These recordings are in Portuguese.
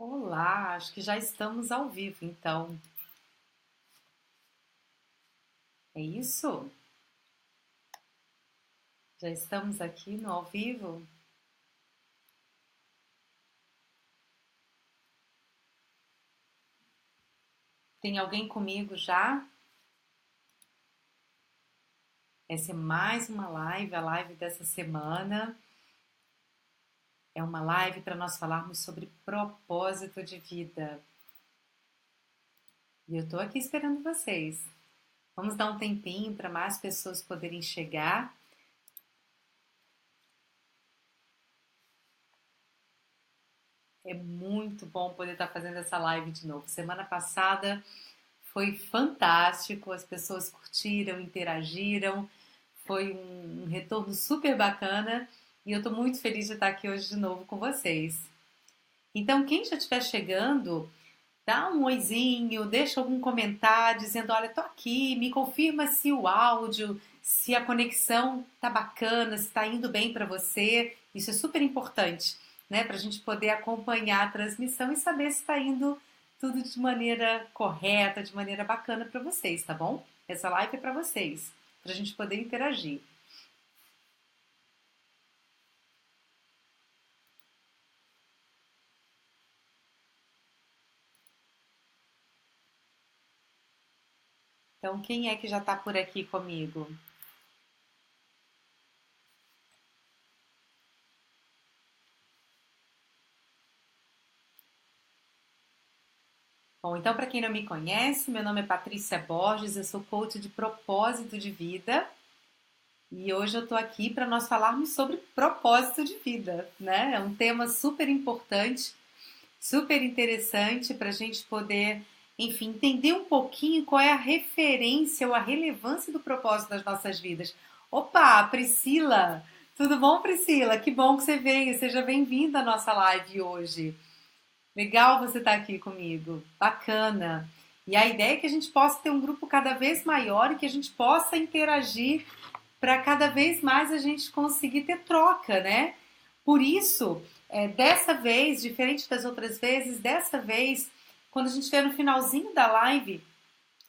Olá, acho que já estamos ao vivo, então. É isso? Já estamos aqui no ao vivo? Tem alguém comigo já? Essa é mais uma live, a live dessa semana. É uma live para nós falarmos sobre propósito de vida. E eu estou aqui esperando vocês. Vamos dar um tempinho para mais pessoas poderem chegar. É muito bom poder estar fazendo essa live de novo. Semana passada foi fantástico, as pessoas curtiram, interagiram, foi um retorno super bacana e eu estou muito feliz de estar aqui hoje de novo com vocês. Então, quem já estiver chegando, dá um oizinho, deixa algum comentário dizendo: olha, estou aqui, me confirma se o áudio, se a conexão tá bacana, se está indo bem para você. Isso é super importante, né? Para a gente poder acompanhar a transmissão e saber se está indo tudo de maneira correta, de maneira bacana para vocês, tá bom? Essa live é para vocês, para a gente poder interagir. Então, quem é que já está por aqui comigo? Bom, então, para quem não me conhece, meu nome é Patrícia Borges, eu sou coach de propósito de vida e hoje eu estou aqui para nós falarmos sobre propósito de vida, né? É um tema super importante, super interessante para a gente poder, enfim, entender um pouquinho qual é a referência ou a relevância do propósito das nossas vidas. Opa, Priscila! Tudo bom, Priscila? Que bom que você veio. Seja bem-vinda à nossa live hoje. Legal você estar aqui comigo. Bacana. E a ideia é que a gente possa ter um grupo cada vez maior e que a gente possa interagir para cada vez mais a gente conseguir ter troca, né? Por isso, dessa vez, diferente das outras vezes, dessa vez, quando a gente estiver no finalzinho da live,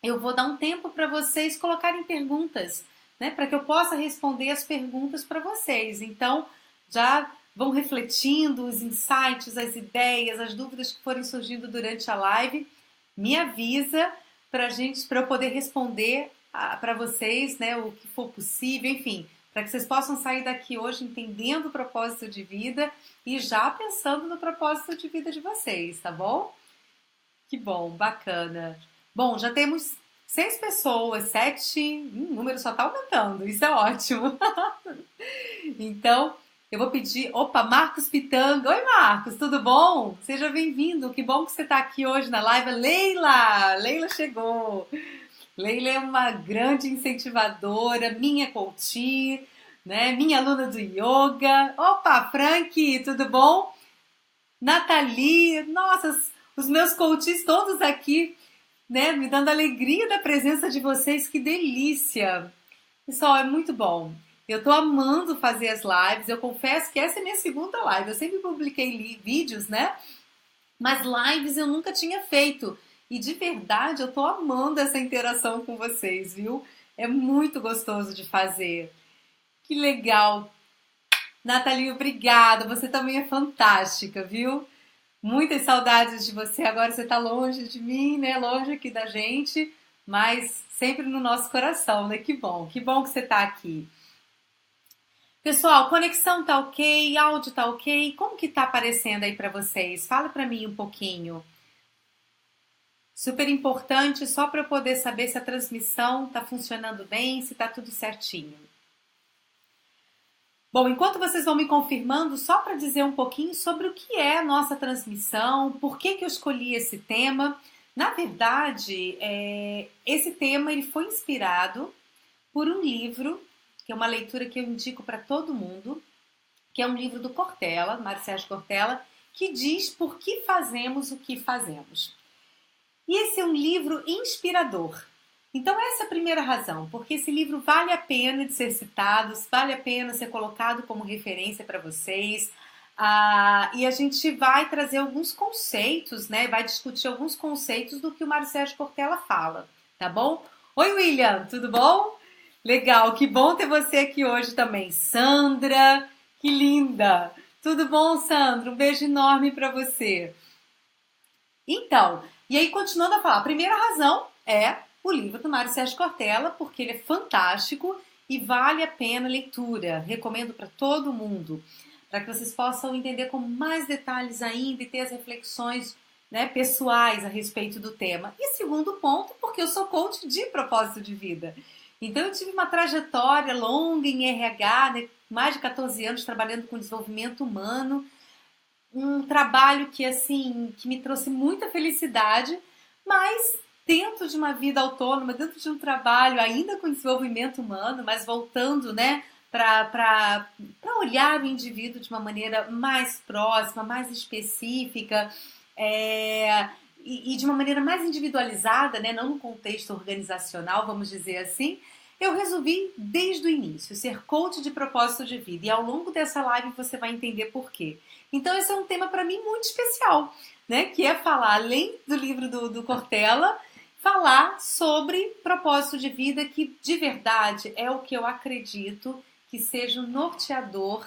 eu vou dar um tempo para vocês colocarem perguntas, né? Para que eu possa responder as perguntas para vocês. Então, já vão refletindo os insights, as ideias, as dúvidas que forem surgindo durante a live. Me avisa para eu poder responder para vocês, né? O que for possível, enfim, para que vocês possam sair daqui hoje entendendo o propósito de vida e já pensando no propósito de vida de vocês, tá bom? Que bom, bacana. Bom, já temos 6 pessoas, sete, o número só está aumentando, isso é ótimo. Então, eu vou pedir. Opa, Marcos Pitanga. Oi, Marcos, tudo bom? Seja bem-vindo. Que bom que você está aqui hoje na live. Leila! Leila chegou. Leila é uma grande incentivadora, minha coach, né? Minha aluna do yoga. Opa, Frank, tudo bom? Nathalie, nossa, os meus coaches todos aqui, né? Me dando alegria da presença de vocês, que delícia! Pessoal, é muito bom. Eu tô amando fazer as lives. Eu confesso que essa é minha segunda live. Eu sempre publiquei vídeos, né? Mas lives eu nunca tinha feito. E de verdade eu tô amando essa interação com vocês, viu? É muito gostoso de fazer. Que legal. Nathalie, obrigada. Você também é fantástica, viu? Muitas saudades de você. Agora você tá longe de mim, né? Longe aqui da gente, mas sempre no nosso coração, né? Que bom que você tá aqui. Pessoal, conexão tá ok, áudio tá ok. Como que tá aparecendo aí para vocês? Fala para mim um pouquinho. Super importante só para eu poder saber se a transmissão tá funcionando bem, se tá tudo certinho. Bom, enquanto vocês vão me confirmando, só para dizer um pouquinho sobre o que é a nossa transmissão, por que que eu escolhi esse tema. Na verdade, esse tema ele foi inspirado por um livro, que é uma leitura que eu indico para todo mundo, que é um livro do Cortella, Mário Sérgio Cortella, que diz por que fazemos o que fazemos. E esse é um livro inspirador. Então essa é a primeira razão, porque esse livro vale a pena de ser citado, vale a pena ser colocado como referência para vocês. E a gente vai trazer alguns conceitos, né? Vai discutir alguns conceitos do que o Mário Sérgio Cortella fala, tá bom? Oi, William, tudo bom? Legal, que bom ter você aqui hoje também. Sandra, que linda! Tudo bom, Sandra? Um beijo enorme para você. Então, e aí continuando a falar, a primeira razão é o livro do Mário Sérgio Cortella, porque ele é fantástico e vale a pena a leitura. Recomendo para todo mundo, para que vocês possam entender com mais detalhes ainda e ter as reflexões, né, pessoais a respeito do tema. E segundo ponto, porque eu sou coach de propósito de vida. Então eu tive uma trajetória longa em RH, né, mais de 14 anos trabalhando com desenvolvimento humano, um trabalho que assim que me trouxe muita felicidade, mas dentro de uma vida autônoma, dentro de um trabalho ainda com desenvolvimento humano, mas voltando, né, para olhar o indivíduo de uma maneira mais próxima, mais específica, e de uma maneira mais individualizada, né, não no contexto organizacional, vamos dizer assim. Eu resolvi, desde o início, ser coach de propósito de vida. E ao longo dessa live você vai entender por quê. Então esse é um tema para mim muito especial, né? Que é falar, além do livro do Cortella, falar sobre propósito de vida, que de verdade é o que eu acredito que seja o norteador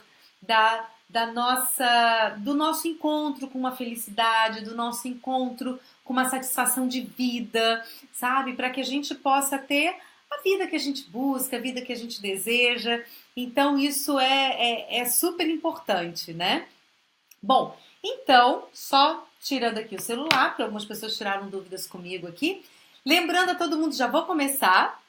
do nosso encontro com uma felicidade, do nosso encontro com uma satisfação de vida, sabe? Para que a gente possa ter a vida que a gente busca, a vida que a gente deseja. Então isso é super importante, né? Bom, então, só tirando aqui o celular, porque algumas pessoas tiraram dúvidas comigo aqui. Lembrando a todo mundo, já vou começar.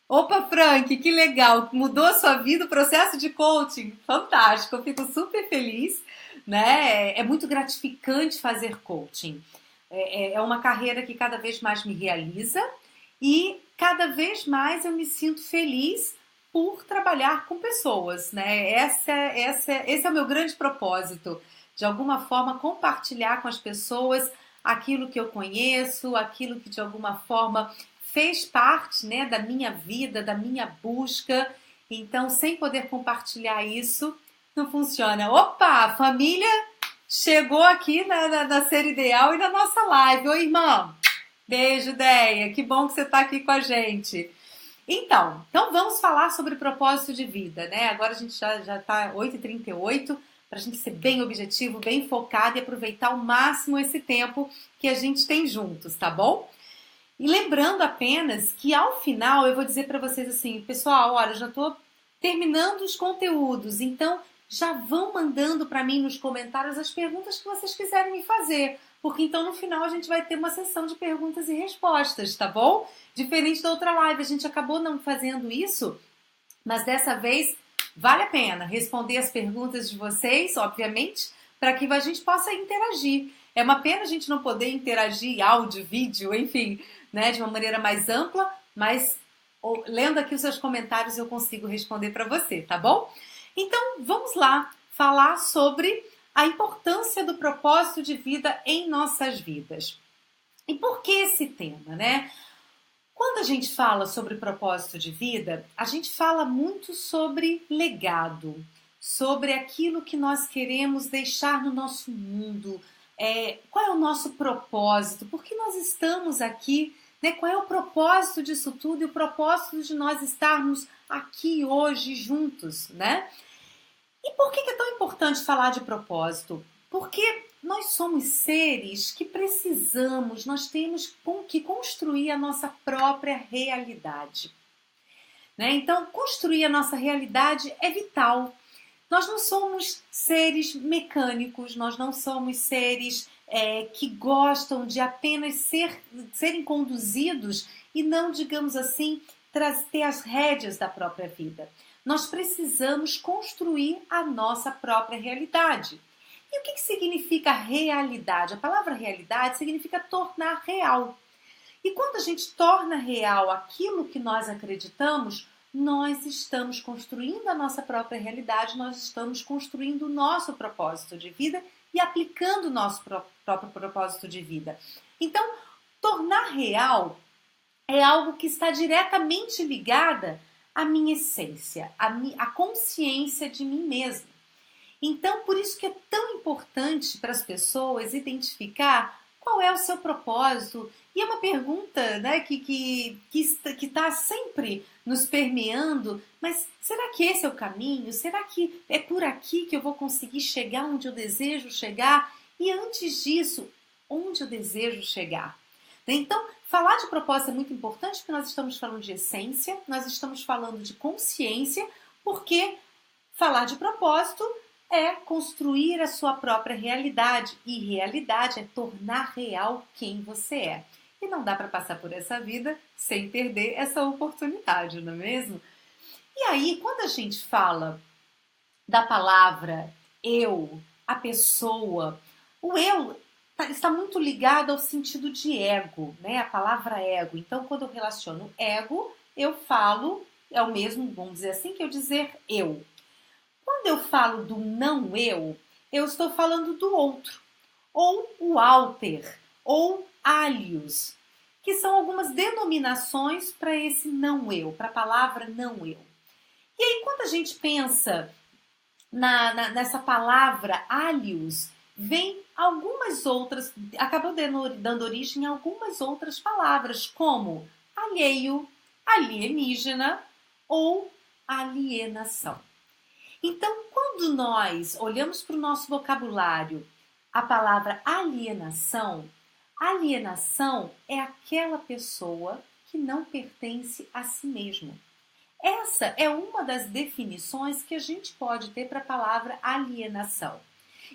Opa, Frank, que legal! Mudou a sua vida o processo de coaching? Fantástico, eu fico super feliz, né? É muito gratificante fazer coaching. É uma carreira que cada vez mais me realiza e cada vez mais eu me sinto feliz por trabalhar com pessoas, né? Esse é o meu grande propósito. De alguma forma, compartilhar com as pessoas aquilo que eu conheço, aquilo que de alguma forma fez parte, né, da minha vida, da minha busca. Então, sem poder compartilhar isso, não funciona. Opa, a família chegou aqui na Ser Ideal e na nossa live. Oi, irmã. Beijo, Deia. Que bom que você está aqui com a gente. Então vamos falar sobre propósito de vida, né? Agora a gente já está 8h38, para a gente ser bem objetivo, bem focado e aproveitar ao máximo esse tempo que a gente tem juntos, tá bom? E lembrando apenas que ao final eu vou dizer para vocês assim, pessoal, olha, eu já estou terminando os conteúdos, então já vão mandando para mim nos comentários as perguntas que vocês quiserem me fazer, porque então no final a gente vai ter uma sessão de perguntas e respostas, tá bom? Diferente da outra live, a gente acabou não fazendo isso, mas dessa vez vale a pena responder as perguntas de vocês, obviamente, para que a gente possa interagir. É uma pena a gente não poder interagir áudio, vídeo, enfim, né, de uma maneira mais ampla, mas lendo aqui os seus comentários eu consigo responder para você, tá bom? Então vamos lá falar sobre a importância do propósito de vida em nossas vidas. E por que esse tema, né? Quando a gente fala sobre propósito de vida, a gente fala muito sobre legado, sobre aquilo que nós queremos deixar no nosso mundo, qual é o nosso propósito, por que nós estamos aqui, né? Qual é o propósito disso tudo e o propósito de nós estarmos aqui hoje juntos, né? E por que é tão importante falar de propósito? Porque nós somos seres que precisamos, nós temos que construir a nossa própria realidade, né? Então, construir a nossa realidade é vital. Nós não somos seres mecânicos, nós não somos seres que gostam de apenas serem conduzidos e não, digamos assim, ter as rédeas da própria vida. Nós precisamos construir a nossa própria realidade. E o que significa realidade? A palavra realidade significa tornar real. E quando a gente torna real aquilo que nós acreditamos, nós estamos construindo a nossa própria realidade, nós estamos construindo o nosso propósito de vida e aplicando o nosso próprio propósito de vida. Então, tornar real é algo que está diretamente ligada à minha essência, à consciência de mim mesma. Então, por isso que é tão importante para as pessoas identificar qual é o seu propósito. E é uma pergunta, né, que está sempre nos permeando, mas será que esse é o caminho? Será que é por aqui que eu vou conseguir chegar onde eu desejo chegar? E antes disso, onde eu desejo chegar? Então, falar de propósito é muito importante porque nós estamos falando de essência, nós estamos falando de consciência, porque falar de propósito é construir a sua própria realidade, e realidade é tornar real quem você é. E não dá para passar por essa vida sem perder essa oportunidade, não é mesmo? E aí, quando a gente fala da palavra eu, a pessoa, o eu está muito ligado ao sentido de ego, né? A palavra ego. Então, quando eu relaciono ego, eu falo, é o mesmo, vamos dizer assim, que eu dizer eu. Quando eu falo do não eu estou falando do outro, ou o alter, ou alios, que são algumas denominações para esse não eu, para a palavra não eu. E aí, quando a gente pensa nessa palavra alios, vem algumas outras, acabou dando origem a algumas outras palavras, como alheio, alienígena ou alienação. Então, quando nós olhamos para o nosso vocabulário a palavra alienação, alienação é aquela pessoa que não pertence a si mesmo. Essa é uma das definições que a gente pode ter para a palavra alienação.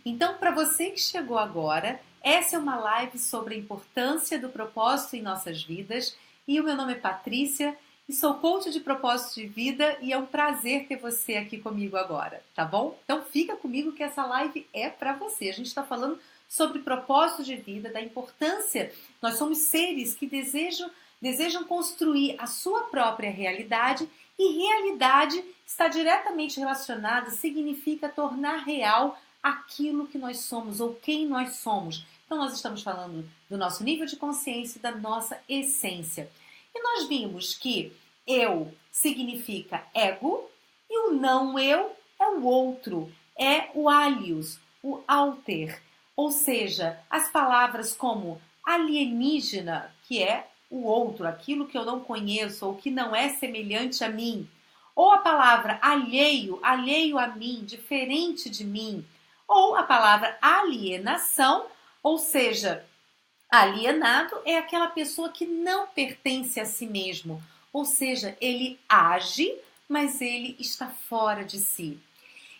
Então, para você que chegou agora, essa é uma live sobre a importância do propósito em nossas vidas. E o meu nome é Patrícia e sou coach de propósito de vida e é um prazer ter você aqui comigo agora, tá bom? Então fica comigo que essa live é para você. A gente está falando sobre propósito de vida, da importância. Nós somos seres que desejam construir a sua própria realidade e realidade está diretamente relacionada, significa tornar real aquilo que nós somos ou quem nós somos. Então nós estamos falando do nosso nível de consciência, da nossa essência. E nós vimos que eu significa ego e o não eu é o outro, é o alios, o alter. Ou seja, as palavras como alienígena, que é o outro, aquilo que eu não conheço ou que não é semelhante a mim. Ou a palavra alheio, alheio a mim, diferente de mim. Ou a palavra alienação, ou seja, alienado é aquela pessoa que não pertence a si mesmo, ou seja, ele age, mas ele está fora de si.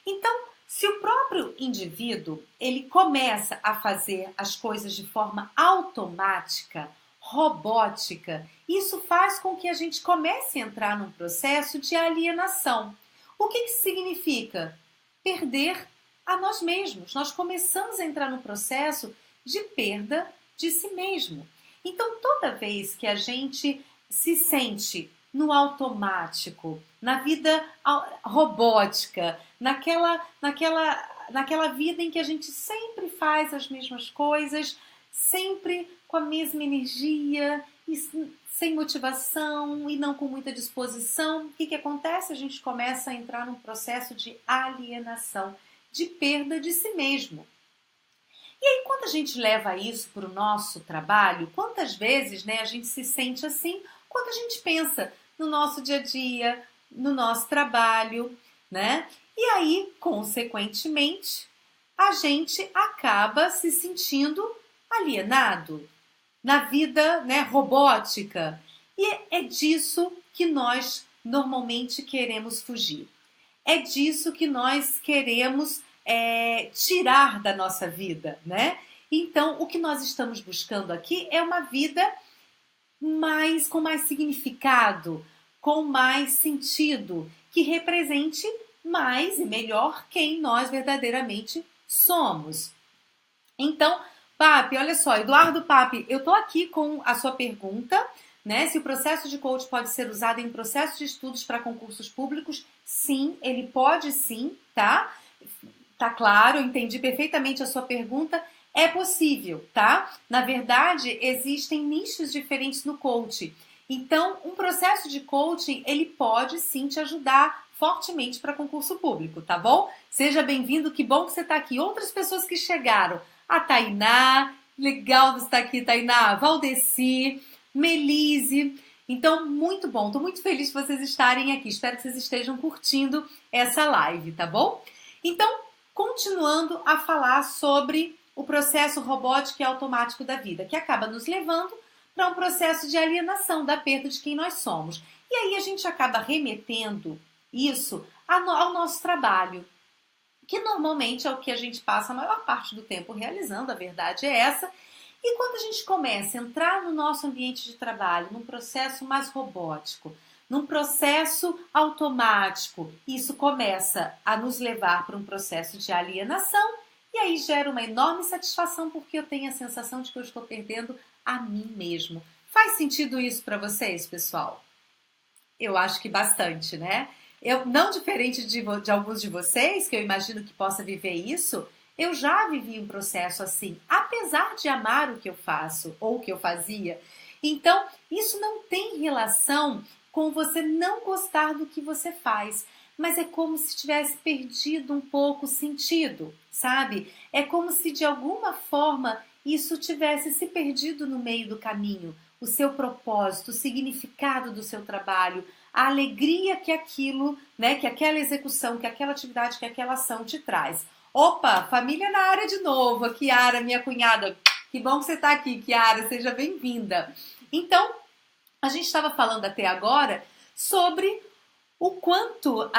Então, se o próprio indivíduo ele começa a fazer as coisas de forma automática, robótica, isso faz com que a gente comece a entrar num processo de alienação. O que significa? Perder a nós mesmos. Nós começamos a entrar num processo de perda de si mesmo. Então, toda vez que a gente se sente no automático, na vida robótica, naquela vida em que a gente sempre faz as mesmas coisas, sempre com a mesma energia, e sem motivação e não com muita disposição, o que acontece? A gente começa a entrar num processo de alienação, de perda de si mesmo. E aí, quando a gente leva isso para o nosso trabalho, quantas vezes, né, a gente se sente assim quando a gente pensa no nosso dia a dia, no nosso trabalho, né? E aí, consequentemente, a gente acaba se sentindo alienado na vida, né, robótica. E é disso que nós normalmente queremos fugir. É disso que nós queremos tirar da nossa vida, né? Então, o que nós estamos buscando aqui é uma vida com mais significado, com mais sentido, que represente mais e melhor quem nós verdadeiramente somos. Então, Papi, olha só, Eduardo Papi, eu tô aqui com a sua pergunta, né? Se o processo de coach pode ser usado em processo de estudos para concursos públicos, sim, ele pode sim, tá? Tá claro, eu entendi perfeitamente a sua pergunta. É possível, tá? Na verdade, existem nichos diferentes no coaching. Então, um processo de coaching, ele pode sim te ajudar fortemente para concurso público, tá bom? Seja bem-vindo, que bom que você está aqui. Outras pessoas que chegaram, a Tainá, legal você estar aqui, Tainá, Valdeci, Melise. Então, muito bom, estou muito feliz de vocês estarem aqui. Espero que vocês estejam curtindo essa live, tá bom? Então, continuando a falar sobre o processo robótico e automático da vida, que acaba nos levando para um processo de alienação da perda de quem nós somos. E aí a gente acaba remetendo isso ao nosso trabalho, que normalmente é o que a gente passa a maior parte do tempo realizando, a verdade é essa. E quando a gente começa a entrar no nosso ambiente de trabalho, num processo mais robótico, num processo automático, isso começa a nos levar para um processo de alienação e aí gera uma enorme satisfação porque eu tenho a sensação de que eu estou perdendo a mim mesmo. Faz sentido isso para vocês, pessoal? Eu acho que bastante, né? Eu, não diferente de alguns de vocês, que eu imagino que possa viver isso, eu já vivi um processo assim, apesar de amar o que eu faço ou o que eu fazia. Então, isso não tem relação com você não gostar do que você faz, mas é como se tivesse perdido um pouco o sentido, sabe? É como se de alguma forma isso tivesse se perdido no meio do caminho, o seu propósito, o significado do seu trabalho, a alegria que aquilo, né, que aquela execução, que aquela atividade, que aquela ação te traz. Opa, família na área de novo, a Kiara, minha cunhada. Que bom que você está aqui, Kiara, seja bem-vinda. Então, a gente estava falando até agora sobre o quanto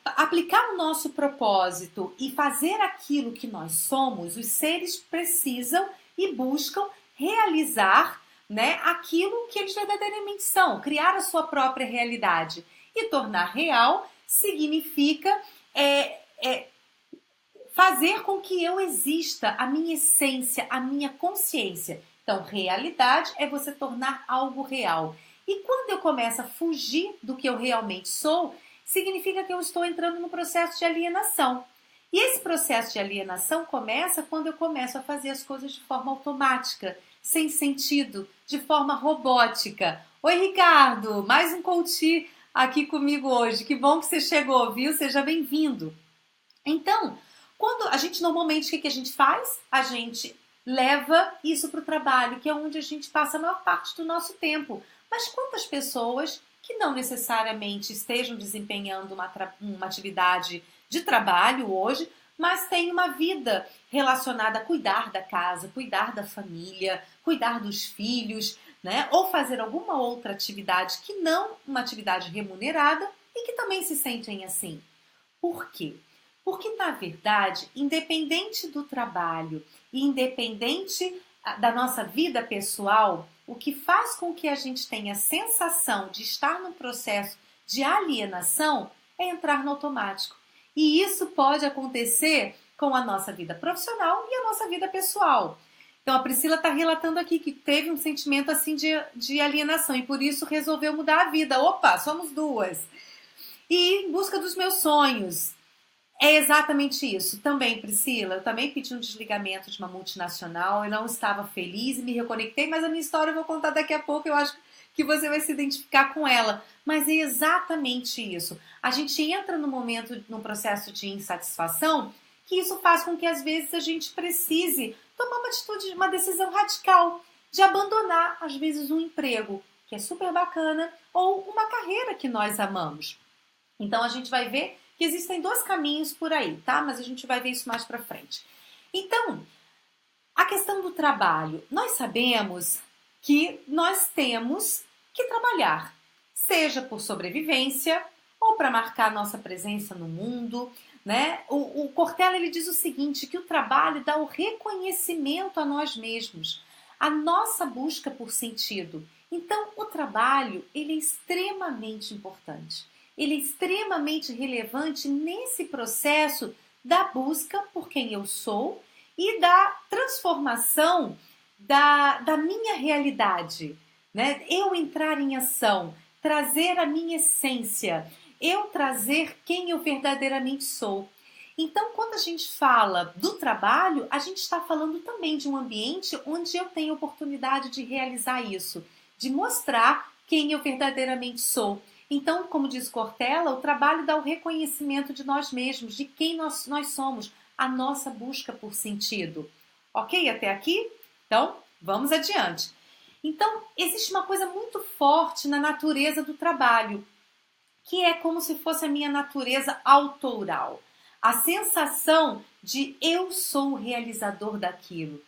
aplicar o nosso propósito e fazer aquilo que nós somos, os seres precisam e buscam realizar, né, aquilo que eles verdadeiramente são, criar a sua própria realidade. E tornar real significa fazer com que eu exista, a minha essência, a minha consciência. Então, realidade é você tornar algo real. E quando eu começo a fugir do que eu realmente sou, significa que eu estou entrando no processo de alienação. E esse processo de alienação começa quando eu começo a fazer as coisas de forma automática, sem sentido, de forma robótica. Oi, Ricardo, mais um coach aqui comigo hoje. Que bom que você chegou, viu? Seja bem-vindo. Então, quando a gente normalmente, o que a gente faz? A gente leva isso para o trabalho, que é onde a gente passa a maior parte do nosso tempo. Mas quantas pessoas que não necessariamente estejam desempenhando uma atividade de trabalho hoje, mas têm uma vida relacionada a cuidar da casa, cuidar da família, cuidar dos filhos, né? Ou fazer alguma outra atividade que não uma atividade remunerada e que também se sentem assim. Por quê? Porque, na verdade, independente do trabalho e independente da nossa vida pessoal, o que faz com que a gente tenha a sensação de estar num processo de alienação é entrar no automático. E isso pode acontecer com a nossa vida profissional e a nossa vida pessoal. Então, a Priscila está relatando aqui que teve um sentimento assim de alienação e por isso resolveu mudar a vida. Opa, somos duas. E em busca dos meus sonhos. É exatamente isso. Também, Priscila, eu também pedi um desligamento de uma multinacional, eu não estava feliz e me reconectei, mas a minha história eu vou contar daqui a pouco, eu acho que você vai se identificar com ela. Mas é exatamente isso. A gente entra no momento, num processo de insatisfação, que isso faz com que às vezes a gente precise tomar uma atitude, uma decisão radical de abandonar, às vezes, um emprego que é super bacana ou uma carreira que nós amamos. Então a gente vai ver que existem dois caminhos por aí, tá? Mas a gente vai ver isso mais pra frente. Então, a questão do trabalho. Nós sabemos que nós temos que trabalhar, seja por sobrevivência ou para marcar nossa presença no mundo, né? O Cortella, ele diz o seguinte, que o trabalho dá o reconhecimento a nós mesmos, a nossa busca por sentido. Então, o trabalho, ele é extremamente importante. Ele é extremamente relevante nesse processo da busca por quem eu sou e da transformação da minha realidade, né? Eu entrar em ação, trazer a minha essência, eu trazer quem eu verdadeiramente sou. Então, quando a gente fala do trabalho, a gente está falando também de um ambiente onde eu tenho oportunidade de realizar isso, de mostrar quem eu verdadeiramente sou. Então, como diz Cortella, o trabalho dá o reconhecimento de nós mesmos, de quem nós somos, a nossa busca por sentido. Ok até aqui? Então, vamos adiante. Então, existe uma coisa muito forte na natureza do trabalho, que é como se fosse a minha natureza autoral. A sensação de eu sou o realizador daquilo.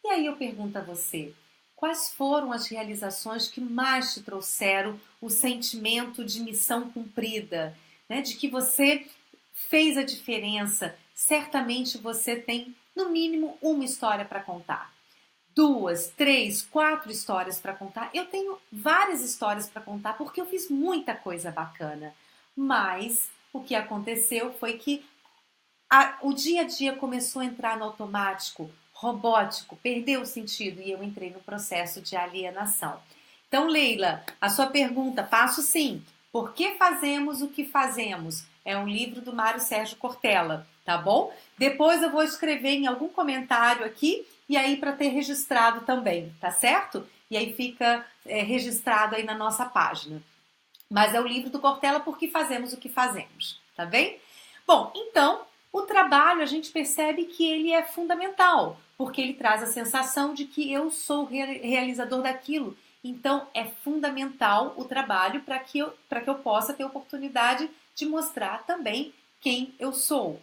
E aí eu pergunto a você, quais foram as realizações que mais te trouxeram o sentimento de missão cumprida, né? De que você fez a diferença? Certamente você tem, no mínimo, uma história para contar. 2, 3, 4 histórias para contar. Eu tenho várias histórias para contar porque eu fiz muita coisa bacana. Mas o que aconteceu foi que o dia a dia começou a entrar no automático, robótico, perdeu o sentido e eu entrei no processo de alienação. Então, Leila, a sua pergunta, passo sim. Por que fazemos o que fazemos? É um livro do Mário Sérgio Cortella, tá bom? Depois eu vou escrever em algum comentário aqui e aí para ter registrado também, tá certo? E aí fica registrado aí na nossa página. Mas é o livro do Cortella Por que fazemos o que fazemos, tá bem? Bom, então, o trabalho a gente percebe que ele é fundamental, porque ele traz a sensação de que eu sou o realizador daquilo. Então, é fundamental o trabalho para que eu possa ter oportunidade de mostrar também quem eu sou.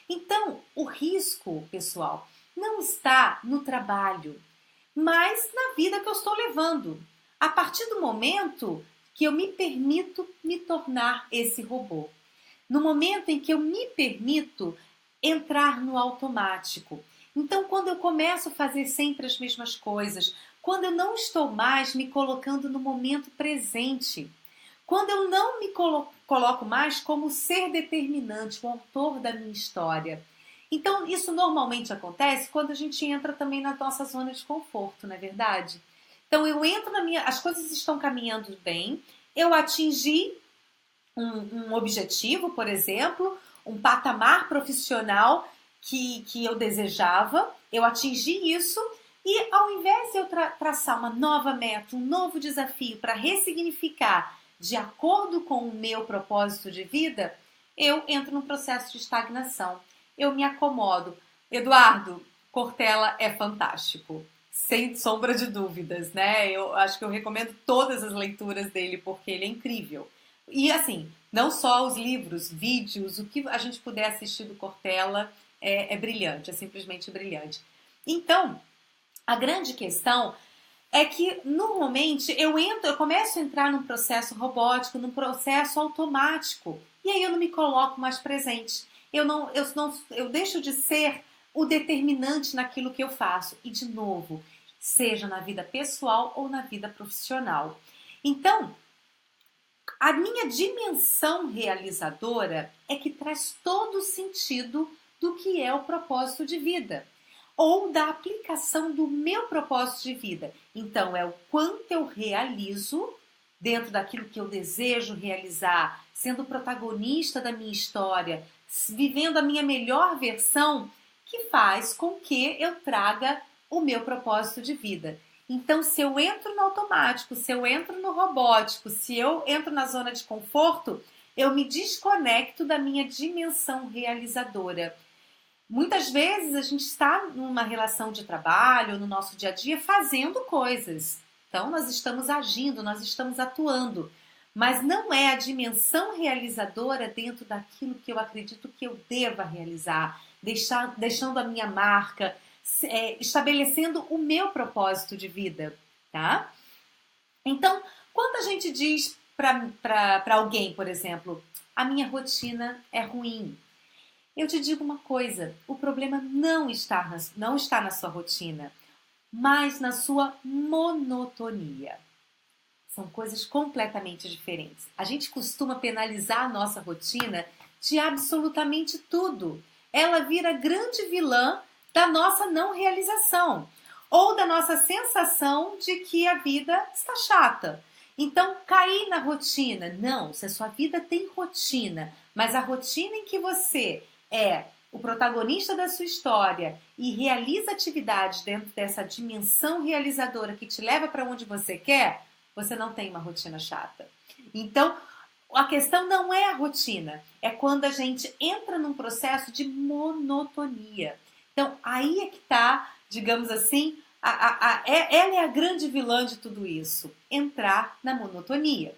Então, o risco, pessoal, não está no trabalho, mas na vida que eu estou levando. A partir do momento que eu me permito me tornar esse robô. No momento em que eu me permito entrar no automático. Então, quando eu começo a fazer sempre as mesmas coisas, quando eu não estou mais me colocando no momento presente, quando eu não me coloco mais como ser determinante, o autor da minha história. Então, isso normalmente acontece quando a gente entra também na nossa zona de conforto, não é verdade? Então, eu entro as coisas estão caminhando bem, eu atingi um objetivo, por exemplo, um patamar profissional que eu desejava, eu atingi isso e ao invés de eu traçar uma nova meta, um novo desafio para ressignificar de acordo com o meu propósito de vida, eu entro num processo de estagnação. Eu me acomodo. Eduardo, Cortella é fantástico. Sem sombra de dúvidas, né? Eu acho que eu recomendo todas as leituras dele porque ele é incrível. E assim, não só os livros, vídeos, o que a gente puder assistir do Cortella é brilhante, é simplesmente brilhante. Então, a grande questão é que normalmente eu começo a entrar num processo robótico, num processo automático, e aí eu não me coloco mais presente. Eu deixo de ser o determinante naquilo que eu faço. E de novo, seja na vida pessoal ou na vida profissional. Então, a minha dimensão realizadora é que traz todo o sentido do que é o propósito de vida ou da aplicação do meu propósito de vida. Então, é o quanto eu realizo dentro daquilo que eu desejo realizar, sendo protagonista da minha história, vivendo a minha melhor versão, que faz com que eu traga o meu propósito de vida. Então, se eu entro no automático, se eu entro no robótico, se eu entro na zona de conforto, eu me desconecto da minha dimensão realizadora. Muitas vezes a gente está numa relação de trabalho, no nosso dia a dia, fazendo coisas. Então, nós estamos agindo, nós estamos atuando. Mas não é a dimensão realizadora dentro daquilo que eu acredito que eu deva realizar, deixando a minha marca, estabelecendo o meu propósito de vida, tá? Então, quando a gente diz para alguém, por exemplo, a minha rotina é ruim, eu te digo uma coisa, o problema não está na sua rotina, mas na sua monotonia. São coisas completamente diferentes. A gente costuma penalizar a nossa rotina de absolutamente tudo. Ela vira grande vilã da nossa não realização ou da nossa sensação de que a vida está chata. Então, cair na rotina. Não, se a sua vida tem rotina, mas a rotina em que você é o protagonista da sua história e realiza atividades dentro dessa dimensão realizadora que te leva para onde você quer, você não tem uma rotina chata. Então, a questão não é a rotina, é quando a gente entra num processo de monotonia. Então, aí é que está, digamos assim, ela é a grande vilã de tudo isso, entrar na monotonia.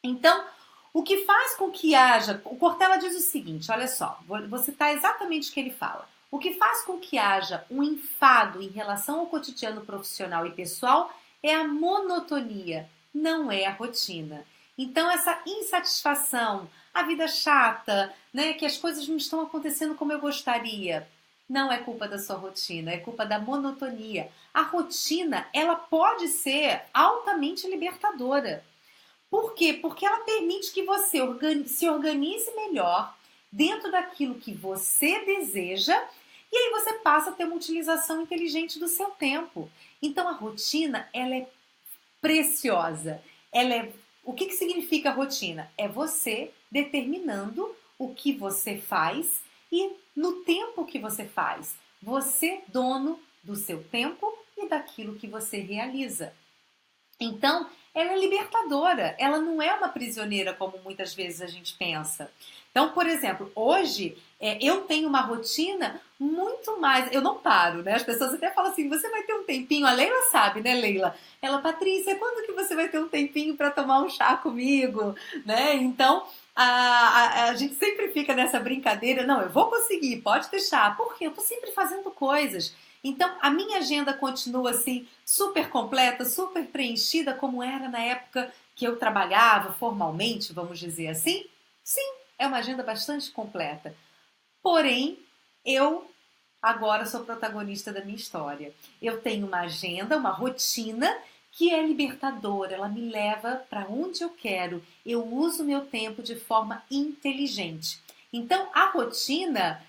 Então, o que faz com que haja... O Cortella diz o seguinte, olha só, vou citar exatamente o que ele fala. O que faz com que haja um enfado em relação ao cotidiano profissional e pessoal é a monotonia, não é a rotina. Então, essa insatisfação, a vida chata, né, que as coisas não estão acontecendo como eu gostaria, não é culpa da sua rotina, é culpa da monotonia. A rotina, ela pode ser altamente libertadora. Por quê? Porque ela permite que você se organize melhor dentro daquilo que você deseja e aí você passa a ter uma utilização inteligente do seu tempo. Então a rotina, ela é preciosa. O que significa rotina? É você determinando o que você faz e no tempo que você faz. Você dono do seu tempo e daquilo que você realiza. Então, ela é libertadora, ela não é uma prisioneira como muitas vezes a gente pensa. Então, por exemplo, hoje eu tenho uma rotina muito mais... Eu não paro, né? As pessoas até falam assim, você vai ter um tempinho... A Leila sabe, né, Leila? Ela, Patrícia, quando que você vai ter um tempinho para tomar um chá comigo? Né? Então, a gente sempre fica nessa brincadeira. Não, eu vou conseguir, pode deixar. Por quê? Eu estou sempre fazendo coisas. Então, a minha agenda continua assim, super completa, super preenchida, como era na época que eu trabalhava formalmente, vamos dizer assim? Sim, é uma agenda bastante completa. Porém, eu agora sou protagonista da minha história. Eu tenho uma agenda, uma rotina que é libertadora, ela me leva para onde eu quero. Eu uso meu tempo de forma inteligente. Então, a rotina...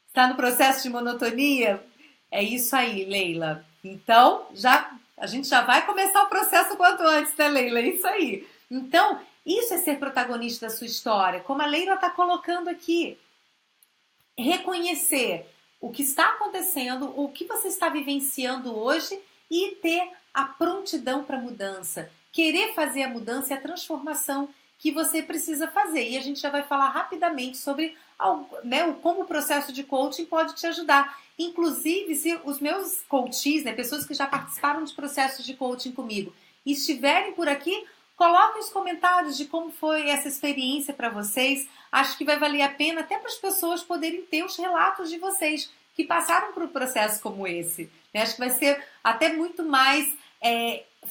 Está no processo de monotonia? É isso aí, Leila. Então, a gente já vai começar o processo quanto antes, né, Leila? É isso aí. Então, isso é ser protagonista da sua história, como a Leila está colocando aqui. Reconhecer o que está acontecendo, o que você está vivenciando hoje e ter a prontidão para a mudança. Querer fazer a mudança e a transformação que você precisa fazer. E a gente já vai falar rapidamente sobre como o processo de coaching pode te ajudar. Inclusive, se os meus coaches, né, pessoas que já participaram de processos de coaching comigo, estiverem por aqui, coloquem os comentários de como foi essa experiência para vocês. Acho que vai valer a pena até para as pessoas poderem ter os relatos de vocês que passaram por um processo como esse. Acho que vai ser até muito mais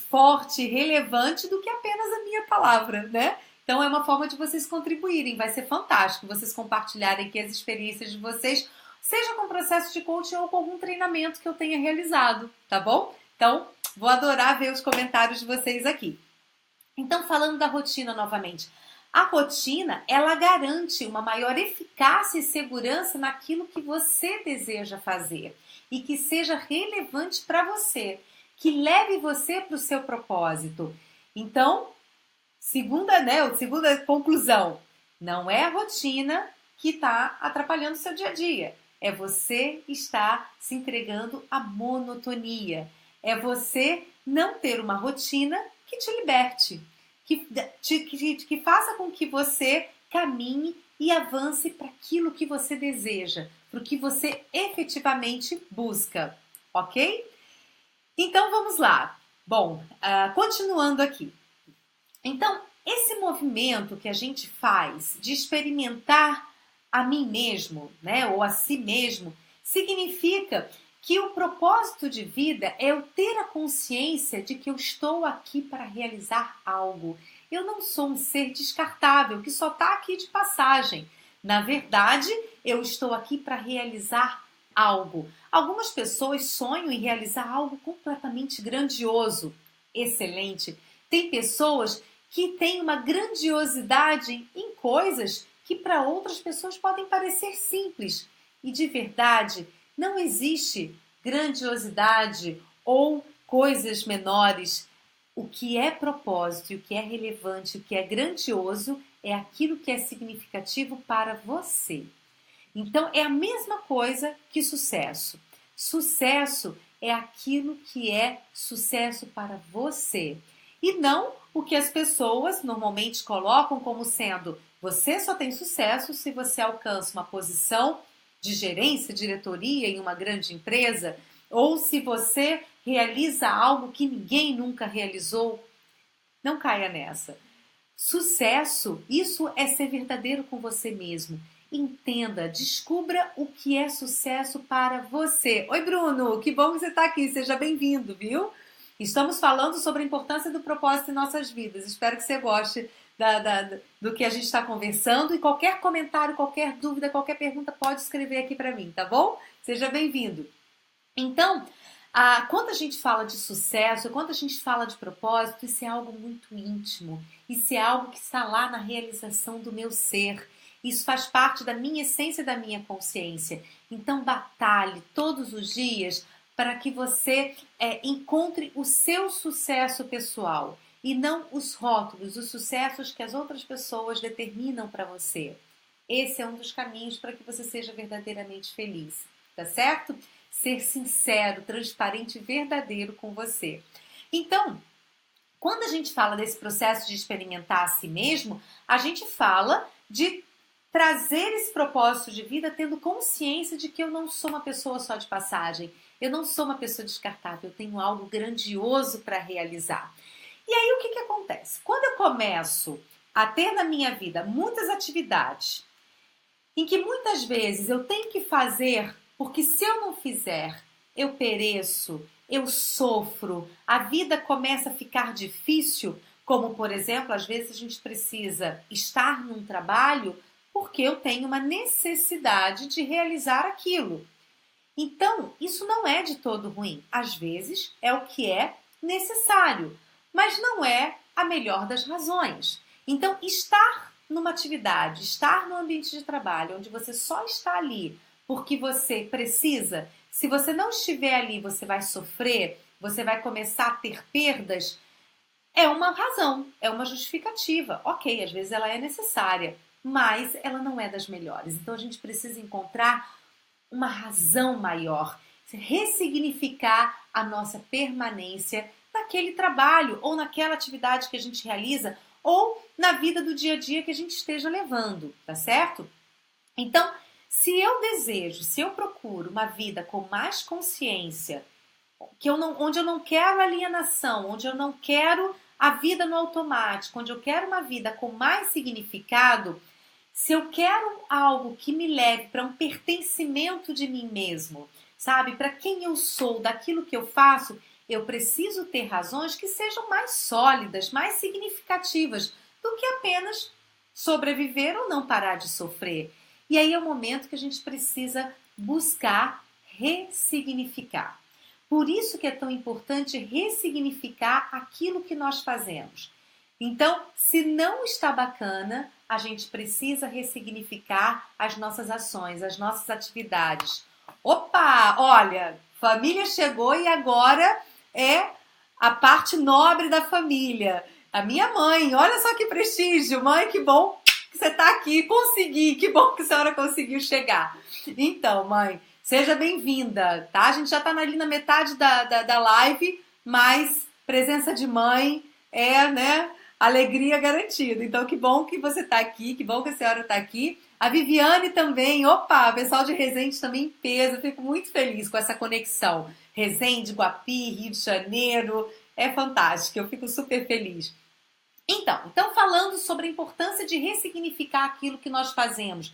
forte, relevante do que apenas a minha palavra, né? Então é uma forma de vocês contribuírem, vai ser fantástico vocês compartilharem aqui as experiências de vocês, seja com o processo de coaching ou com algum treinamento que eu tenha realizado, tá bom? Então, vou adorar ver os comentários de vocês aqui. Então, falando da rotina novamente, a rotina, ela garante uma maior eficácia e segurança naquilo que você deseja fazer e que seja relevante para você, que leve você para o seu propósito. Então, segunda conclusão, não é a rotina que está atrapalhando o seu dia a dia. É você estar se entregando à monotonia. É você não ter uma rotina que te liberte, que faça com que você caminhe e avance para aquilo que você deseja, para o que você efetivamente busca, ok? Então vamos lá. Bom, continuando aqui. Então, esse movimento que a gente faz de experimentar a mim mesmo, né, ou a si mesmo, significa que o propósito de vida é eu ter a consciência de que eu estou aqui para realizar algo. Eu não sou um ser descartável que só está aqui de passagem. Na verdade, eu estou aqui para realizar algo. Algumas pessoas sonham em realizar algo completamente grandioso, excelente. Tem pessoas que têm uma grandiosidade em coisas que para outras pessoas podem parecer simples. E de verdade, não existe grandiosidade ou coisas menores. O que é propósito, o que é relevante, o que é grandioso é aquilo que é significativo para você. Então, é a mesma coisa que sucesso. Sucesso é aquilo que é sucesso para você. e não o que as pessoas normalmente colocam como sendo: você só tem sucesso se você alcança uma posição de gerência, diretoria em uma grande empresa, ou se você realiza algo que ninguém nunca realizou. Não caia nessa. Sucesso, isso é ser verdadeiro com você mesmo. Entenda, descubra o que é sucesso para você. Oi, Bruno, que bom que você está aqui, seja bem-vindo, viu? Estamos falando sobre a importância do propósito em nossas vidas. Espero que você goste do que a gente está conversando, e qualquer comentário, qualquer dúvida, qualquer pergunta pode escrever aqui para mim, tá bom? Seja bem-vindo. Então, quando a gente fala de sucesso, quando a gente fala de propósito, isso é algo muito íntimo. Isso é algo que está lá na realização do meu ser. Isso faz parte da minha essência e da minha consciência. Então, batalhe todos os dias para que você encontre o seu sucesso pessoal e não os rótulos, os sucessos que as outras pessoas determinam para você. Esse é um dos caminhos para que você seja verdadeiramente feliz, tá certo? Ser sincero, transparente e verdadeiro com você. Então, quando a gente fala desse processo de experimentar a si mesmo, a gente fala de trazer esse propósito de vida tendo consciência de que eu não sou uma pessoa só de passagem, eu não sou uma pessoa descartável, eu tenho algo grandioso para realizar. E aí o que acontece? Quando eu começo a ter na minha vida muitas atividades em que muitas vezes eu tenho que fazer, porque se eu não fizer, eu pereço, eu sofro, a vida começa a ficar difícil, como por exemplo, às vezes a gente precisa estar num trabalho porque eu tenho uma necessidade de realizar aquilo. Então, isso não é de todo ruim. Às vezes é o que é necessário, mas não é a melhor das razões. Então, estar numa atividade, estar no ambiente de trabalho, onde você só está ali porque você precisa, se você não estiver ali, você vai sofrer, você vai começar a ter perdas, é uma razão, é uma justificativa. Ok, às vezes ela é necessária, mas ela não é das melhores. Então, a gente precisa encontrar uma razão maior, ressignificar a nossa permanência naquele trabalho ou naquela atividade que a gente realiza ou na vida do dia a dia que a gente esteja levando, tá certo? Então, se eu desejo, se eu procuro uma vida com mais consciência, onde eu não quero alienação, onde eu não quero a vida no automático, onde eu quero uma vida com mais significado, se eu quero algo que me leve para um pertencimento de mim mesmo, sabe? Para quem eu sou, daquilo que eu faço, eu preciso ter razões que sejam mais sólidas, mais significativas do que apenas sobreviver ou não parar de sofrer. E aí é o momento que a gente precisa buscar ressignificar. Por isso que é tão importante ressignificar aquilo que nós fazemos. Então, se não está bacana, a gente precisa ressignificar as nossas ações, as nossas atividades. Opa, olha, família chegou e agora é a parte nobre da família. A minha mãe, olha só que prestígio. Mãe, que bom que você está aqui, consegui, que bom que a senhora conseguiu chegar. Então, mãe, seja bem-vinda, tá? A gente já está ali na metade da live, mas presença de mãe é, né, alegria garantida. Então, que bom que você está aqui, que bom que a senhora está aqui. A Viviane também, opa, o pessoal de Resende também em peso, eu fico muito feliz com essa conexão. Resende, Guapi, Rio de Janeiro, é fantástico, eu fico super feliz. Então falando sobre a importância de ressignificar aquilo que nós fazemos.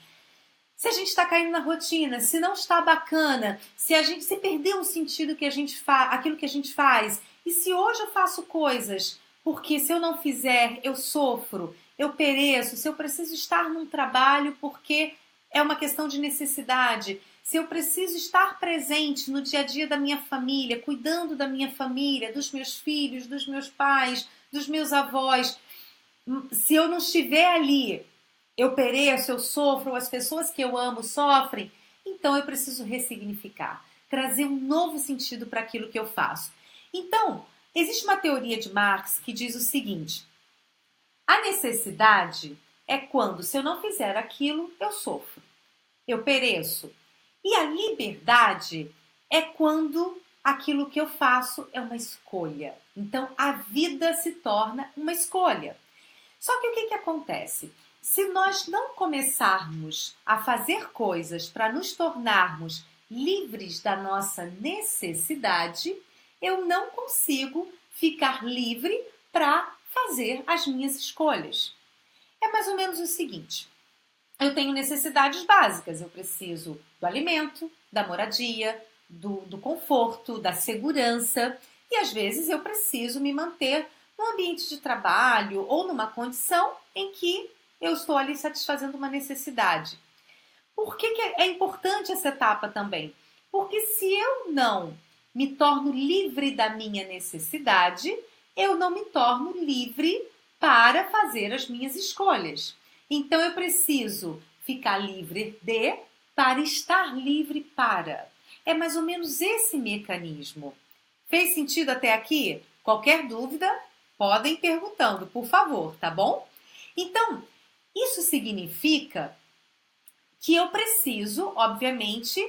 Se a gente está caindo na rotina, se não está bacana, se perdeu o sentido que a gente aquilo que a gente faz, e se hoje eu faço coisas porque se eu não fizer eu sofro, eu pereço, se eu preciso estar num trabalho porque é uma questão de necessidade, se eu preciso estar presente no dia a dia da minha família, cuidando da minha família, dos meus filhos, dos meus pais, dos meus avós, se eu não estiver ali, eu pereço, eu sofro, as pessoas que eu amo sofrem, então eu preciso ressignificar, trazer um novo sentido para aquilo que eu faço. Então, existe uma teoria de Marx que diz o seguinte: a necessidade é quando, se eu não fizer aquilo, eu sofro, eu pereço. E a liberdade é quando aquilo que eu faço é uma escolha. Então, a vida se torna uma escolha. Só que o que acontece? Se nós não começarmos a fazer coisas para nos tornarmos livres da nossa necessidade, eu não consigo ficar livre para fazer as minhas escolhas. É mais ou menos o seguinte: eu tenho necessidades básicas, eu preciso do alimento, da moradia, do conforto, da segurança, e às vezes eu preciso me manter num ambiente de trabalho ou numa condição em que eu estou ali satisfazendo uma necessidade. Por que é importante essa etapa também? Porque se eu não me torno livre da minha necessidade, eu não me torno livre para fazer as minhas escolhas. Então eu preciso ficar livre para estar livre para. É mais ou menos esse mecanismo. Fez sentido até aqui? Qualquer dúvida, podem ir perguntando, por favor, tá bom? Então, isso significa que eu preciso, obviamente,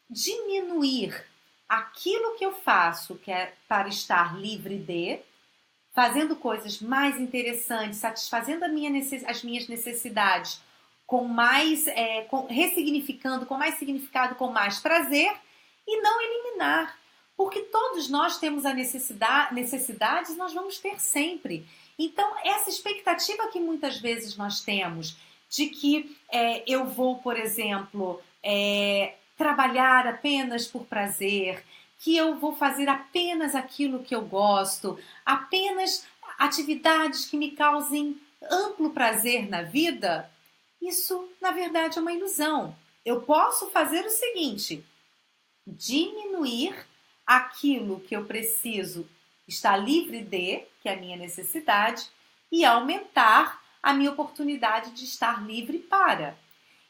diminuir aquilo que eu faço, que é para estar livre fazendo coisas mais interessantes, satisfazendo as minhas necessidades ressignificando, com mais significado, com mais prazer, e não eliminar. Porque todos nós temos necessidades, nós vamos ter sempre. Então, essa expectativa que muitas vezes nós temos de que eu vou, por exemplo, trabalhar apenas por prazer, que eu vou fazer apenas aquilo que eu gosto, apenas atividades que me causem amplo prazer na vida, isso, na verdade, é uma ilusão. Eu posso fazer o seguinte: diminuir aquilo que eu preciso estar livre que é a minha necessidade, e aumentar a minha oportunidade de estar livre para.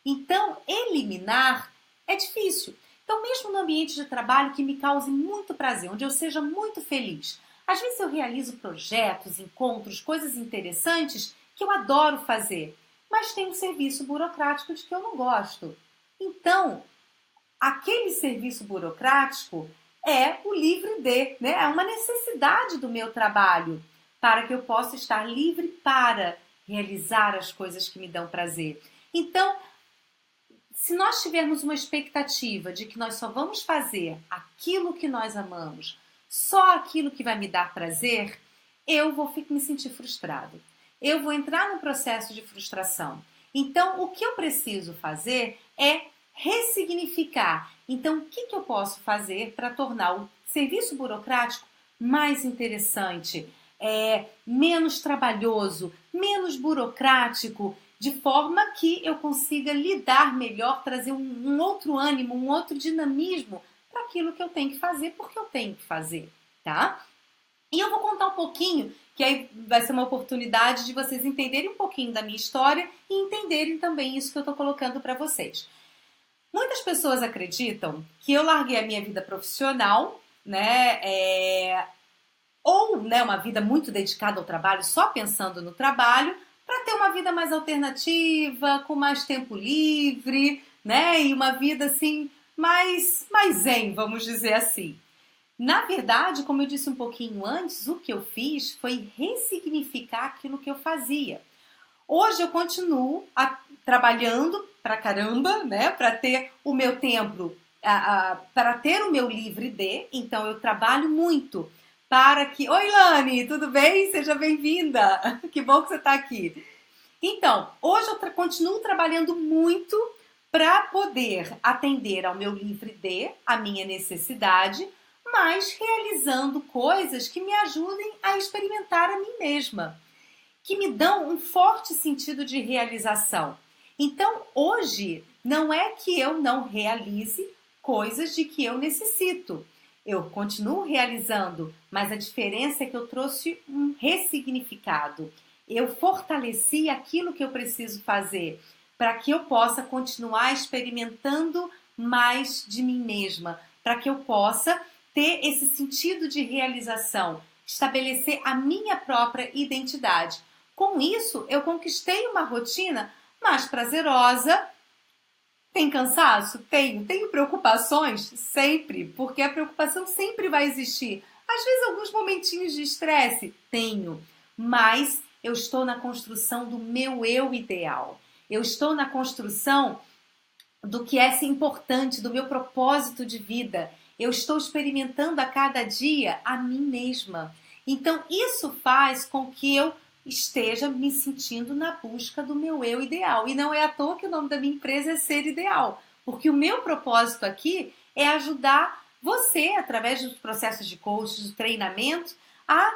Então, eliminar é difícil. Então, mesmo no ambiente de trabalho que me cause muito prazer, onde eu seja muito feliz, às vezes eu realizo projetos, encontros, coisas interessantes que eu adoro fazer, mas tem um serviço burocrático de que eu não gosto. Então, aquele serviço burocrático é o livre né? É uma necessidade do meu trabalho para que eu possa estar livre para realizar as coisas que me dão prazer. Então, se nós tivermos uma expectativa de que nós só vamos fazer aquilo que nós amamos, só aquilo que vai me dar prazer, eu vou me sentir frustrado. Eu vou entrar num processo de frustração. Então, o que eu preciso fazer é ressignificar. Então, o que eu posso fazer para tornar o serviço burocrático mais interessante, menos trabalhoso, menos burocrático, de forma que eu consiga lidar melhor, trazer um outro ânimo, um outro dinamismo para aquilo que eu tenho que fazer, porque eu tenho que fazer, tá? E eu vou contar um pouquinho, que aí vai ser uma oportunidade de vocês entenderem um pouquinho da minha história e entenderem também isso que eu estou colocando para vocês. Muitas pessoas acreditam que eu larguei a minha vida profissional, né, ou uma vida muito dedicada ao trabalho, só pensando no trabalho, para ter uma vida mais alternativa, com mais tempo livre, né, e uma vida assim mais zen, vamos dizer assim. Na verdade, como eu disse um pouquinho antes, o que eu fiz foi ressignificar aquilo que eu fazia. Hoje eu continuo trabalhando pra caramba, né, para ter o meu tempo, para ter o meu livre então eu trabalho muito para que... Oi, Lani, tudo bem? Seja bem-vinda! Que bom que você está aqui. Então, hoje eu continuo trabalhando muito para poder atender ao meu livre a minha necessidade, mas realizando coisas que me ajudem a experimentar a mim mesma, que me dão um forte sentido de realização. Então, hoje, não é que eu não realize coisas de que eu necessito. Eu continuo realizando, mas a diferença é que eu trouxe um ressignificado. Eu fortaleci aquilo que eu preciso fazer para que eu possa continuar experimentando mais de mim mesma, para que eu possa ter esse sentido de realização, estabelecer a minha própria identidade. Com isso, eu conquistei uma rotina mais prazerosa, Tem cansaço? Tenho. Tenho preocupações? Sempre, porque a preocupação sempre vai existir. Às vezes, alguns momentinhos de estresse? Tenho. Mas eu estou na construção do meu eu ideal. Eu estou na construção do que é importante, do meu propósito de vida. Eu estou experimentando a cada dia a mim mesma. Então, isso faz com que eu esteja me sentindo na busca do meu eu ideal. E não é à toa que o nome da minha empresa é Ser Ideal, porque o meu propósito aqui é ajudar você, através dos processos de coaching, de treinamento, a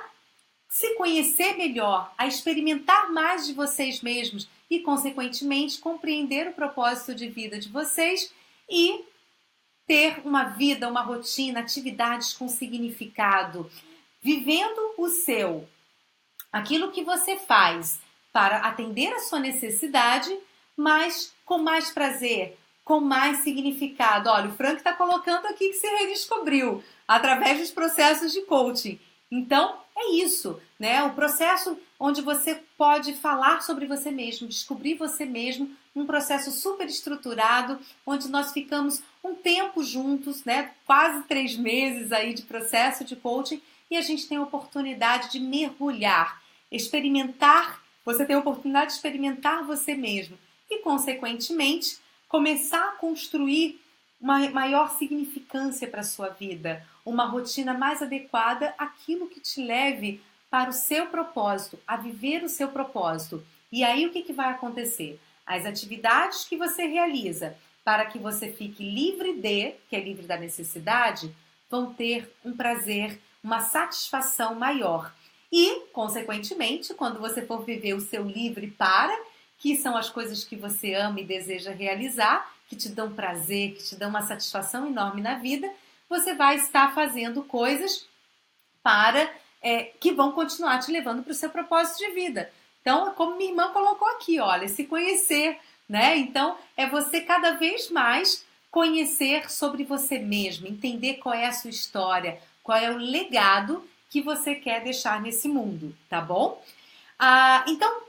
se conhecer melhor, a experimentar mais de vocês mesmos e, consequentemente, compreender o propósito de vida de vocês e ter uma vida, uma rotina, atividades com significado, vivendo o seu, aquilo que você faz para atender a sua necessidade, mas com mais prazer, com mais significado. Olha, o Frank está colocando aqui que se redescobriu através dos processos de coaching. Então, é isso, né? O processo onde você pode falar sobre você mesmo, descobrir você mesmo, um processo super estruturado, onde nós ficamos um tempo juntos, né? Quase 3 meses aí de processo de coaching, e a gente tem a oportunidade de mergulhar, experimentar, você tem a oportunidade de experimentar você mesmo e, consequentemente, começar a construir uma maior significância para a sua vida, uma rotina mais adequada àquilo que te leve para o seu propósito, a viver o seu propósito. E aí o que vai acontecer? As atividades que você realiza para que você fique livre de, que é livre da necessidade, vão ter um prazer, uma satisfação maior. E, consequentemente, quando você for viver o seu livre para, que são as coisas que você ama e deseja realizar, que te dão prazer, que te dão uma satisfação enorme na vida, você vai estar fazendo coisas para que vão continuar te levando para o seu propósito de vida. Então, como minha irmã colocou aqui, olha, se conhecer, né? Então, é você cada vez mais conhecer sobre você mesmo, entender qual é a sua história, qual é o legado que você quer deixar nesse mundo, tá bom? Então,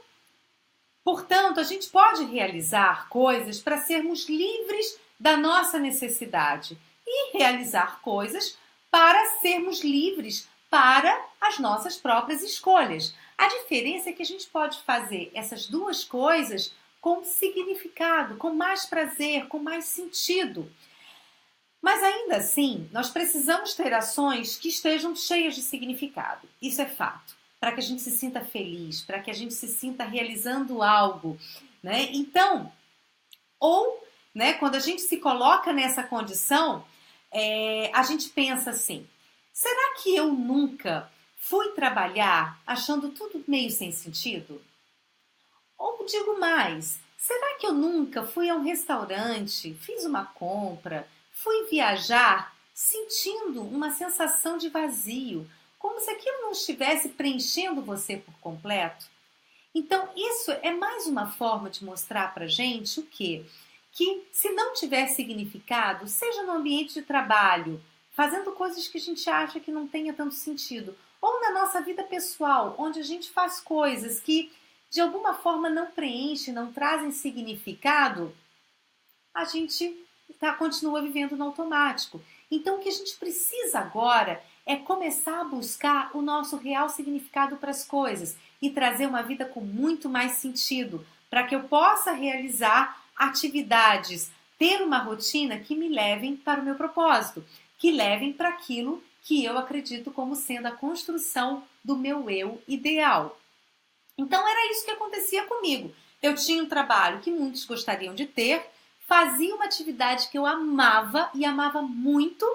portanto, a gente pode realizar coisas para sermos livres da nossa necessidade e realizar coisas para sermos livres para as nossas próprias escolhas. A diferença é que a gente pode fazer essas duas coisas com significado, com mais prazer, com mais sentido. Mas ainda assim, nós precisamos ter ações que estejam cheias de significado. Isso é fato. Para que a gente se sinta feliz, para que a gente se sinta realizando algo, né? Então, né, quando a gente se coloca nessa condição, a gente pensa assim, será que eu nunca fui trabalhar achando tudo meio sem sentido? Ou digo mais, será que eu nunca fui a um restaurante, fiz uma compra, fui viajar sentindo uma sensação de vazio, como se aquilo não estivesse preenchendo você por completo? Então, isso é mais uma forma de mostrar pra gente o quê? Que se não tiver significado, seja no ambiente de trabalho, fazendo coisas que a gente acha que não tenha tanto sentido, ou na nossa vida pessoal, onde a gente faz coisas que de alguma forma não preenchem, não trazem significado, a gente continua vivendo no automático. Então, o que a gente precisa agora é começar a buscar o nosso real significado para as coisas e trazer uma vida com muito mais sentido, para que eu possa realizar atividades, ter uma rotina que me levem para o meu propósito, que levem para aquilo que eu acredito como sendo a construção do meu eu ideal. Então era isso que acontecia comigo. Eu tinha um trabalho que muitos gostariam de ter, fazia uma atividade que eu amava e amava muito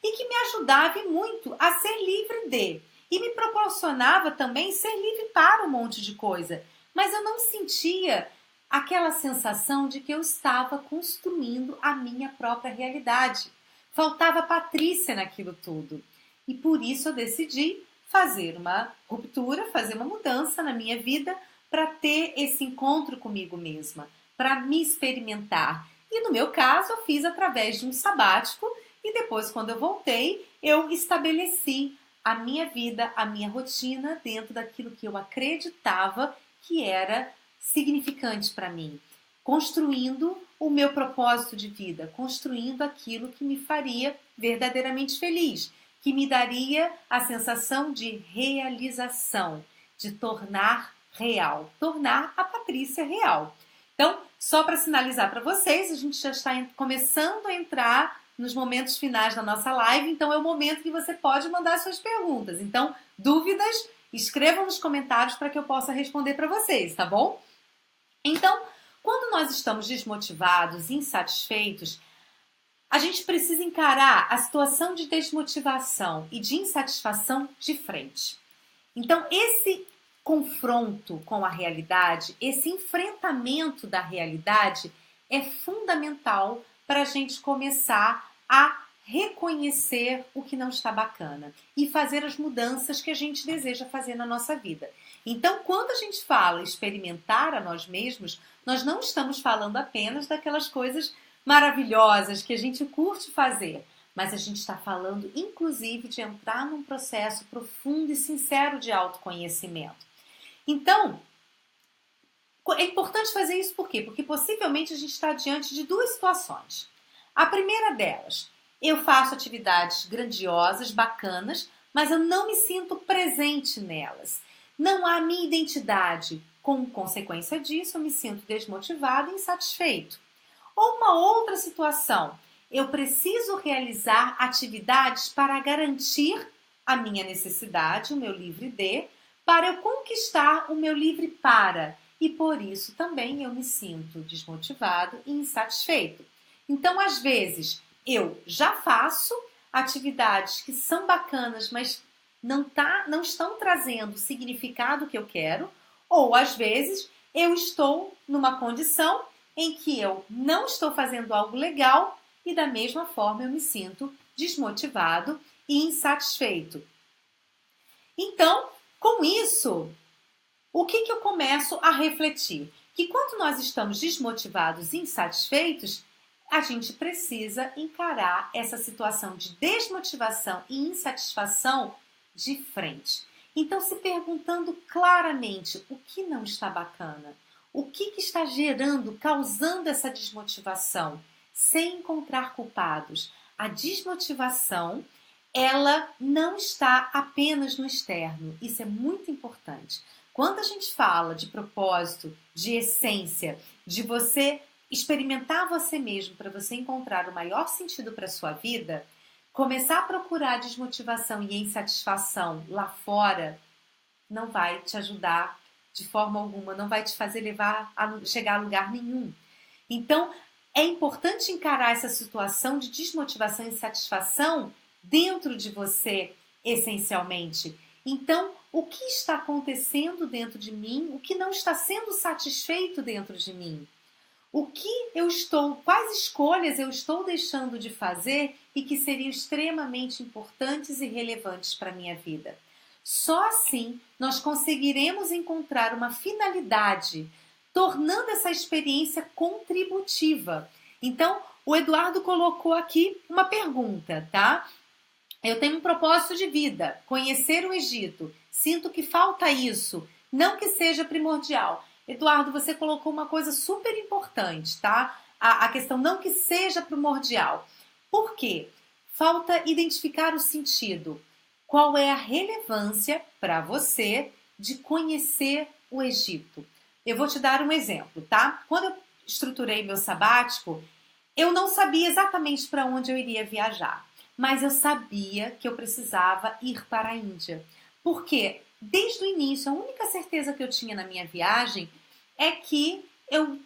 e que me ajudava muito a ser livre de. E me proporcionava também ser livre para um monte de coisa. Mas eu não sentia aquela sensação de que eu estava construindo a minha própria realidade. Faltava Patrícia naquilo tudo. E por isso eu decidi fazer uma ruptura, fazer uma mudança na minha vida para ter esse encontro comigo mesma, para me experimentar. E no meu caso, eu fiz através de um sabático e depois, quando eu voltei, eu estabeleci a minha vida, a minha rotina dentro daquilo que eu acreditava que era significante para mim, construindo o meu propósito de vida? Construindo aquilo que me faria verdadeiramente feliz, que me daria a sensação de realização, de tornar real, tornar a Patrícia real. Então, só para sinalizar para vocês, a gente já está começando a entrar nos momentos finais da nossa live, então é o momento que você pode mandar suas perguntas. Então, dúvidas, escrevam nos comentários para que eu possa responder para vocês, tá bom? Então, quando nós estamos desmotivados, insatisfeitos, a gente precisa encarar a situação de desmotivação e de insatisfação de frente. Então, esse confronto com a realidade, esse enfrentamento da realidade é fundamental para a gente começar a reconhecer o que não está bacana e fazer as mudanças que a gente deseja fazer na nossa vida. Então, quando a gente fala experimentar a nós mesmos, nós não estamos falando apenas daquelas coisas maravilhosas que a gente curte fazer, mas a gente está falando, inclusive, de entrar num processo profundo e sincero de autoconhecimento. Então, é importante fazer isso por quê? Porque possivelmente a gente está diante de duas situações. A primeira delas, eu faço atividades grandiosas, bacanas, mas eu não me sinto presente nelas. Não há minha identidade. Com consequência disso, eu me sinto desmotivado e insatisfeito. Ou uma outra situação, eu preciso realizar atividades para garantir a minha necessidade, o meu livre de, para eu conquistar o meu livre para. E por isso também eu me sinto desmotivado e insatisfeito. Então, às vezes, eu já faço atividades que são bacanas, mas não estão trazendo o significado que eu quero, ou às vezes eu estou numa condição em que eu não estou fazendo algo legal e da mesma forma eu me sinto desmotivado e insatisfeito. Então, com isso, o que eu começo a refletir? Que quando nós estamos desmotivados e insatisfeitos, a gente precisa encarar essa situação de desmotivação e insatisfação de frente. Então, se perguntando claramente o que não está bacana, o que está gerando, causando essa desmotivação, sem encontrar culpados. A desmotivação, ela não está apenas no externo. Isso é muito importante. Quando a gente fala de propósito, de essência, de você experimentar você mesmo para você encontrar o maior sentido para a sua vida, começar a procurar desmotivação e insatisfação lá fora não vai te ajudar de forma alguma, não vai te fazer chegar a lugar nenhum. Então, é importante encarar essa situação de desmotivação e insatisfação dentro de você, essencialmente. Então, o que está acontecendo dentro de mim? O que não está sendo satisfeito dentro de mim? Quais escolhas eu estou deixando de fazer e que seriam extremamente importantes e relevantes para a minha vida? Só assim nós conseguiremos encontrar uma finalidade, tornando essa experiência contributiva. Então, o Eduardo colocou aqui uma pergunta, tá? Eu tenho um propósito de vida, conhecer o Egito. Sinto que falta isso, não que seja primordial. Eduardo, você colocou uma coisa super importante, tá? A questão não que seja primordial. Por quê? Falta identificar o sentido. Qual é a relevância para você de conhecer o Egito? Eu vou te dar um exemplo, tá? Quando eu estruturei meu sabático, eu não sabia exatamente para onde eu iria viajar, mas eu sabia que eu precisava ir para a Índia. Porque desde o início, a única certeza que eu tinha na minha viagem é que eu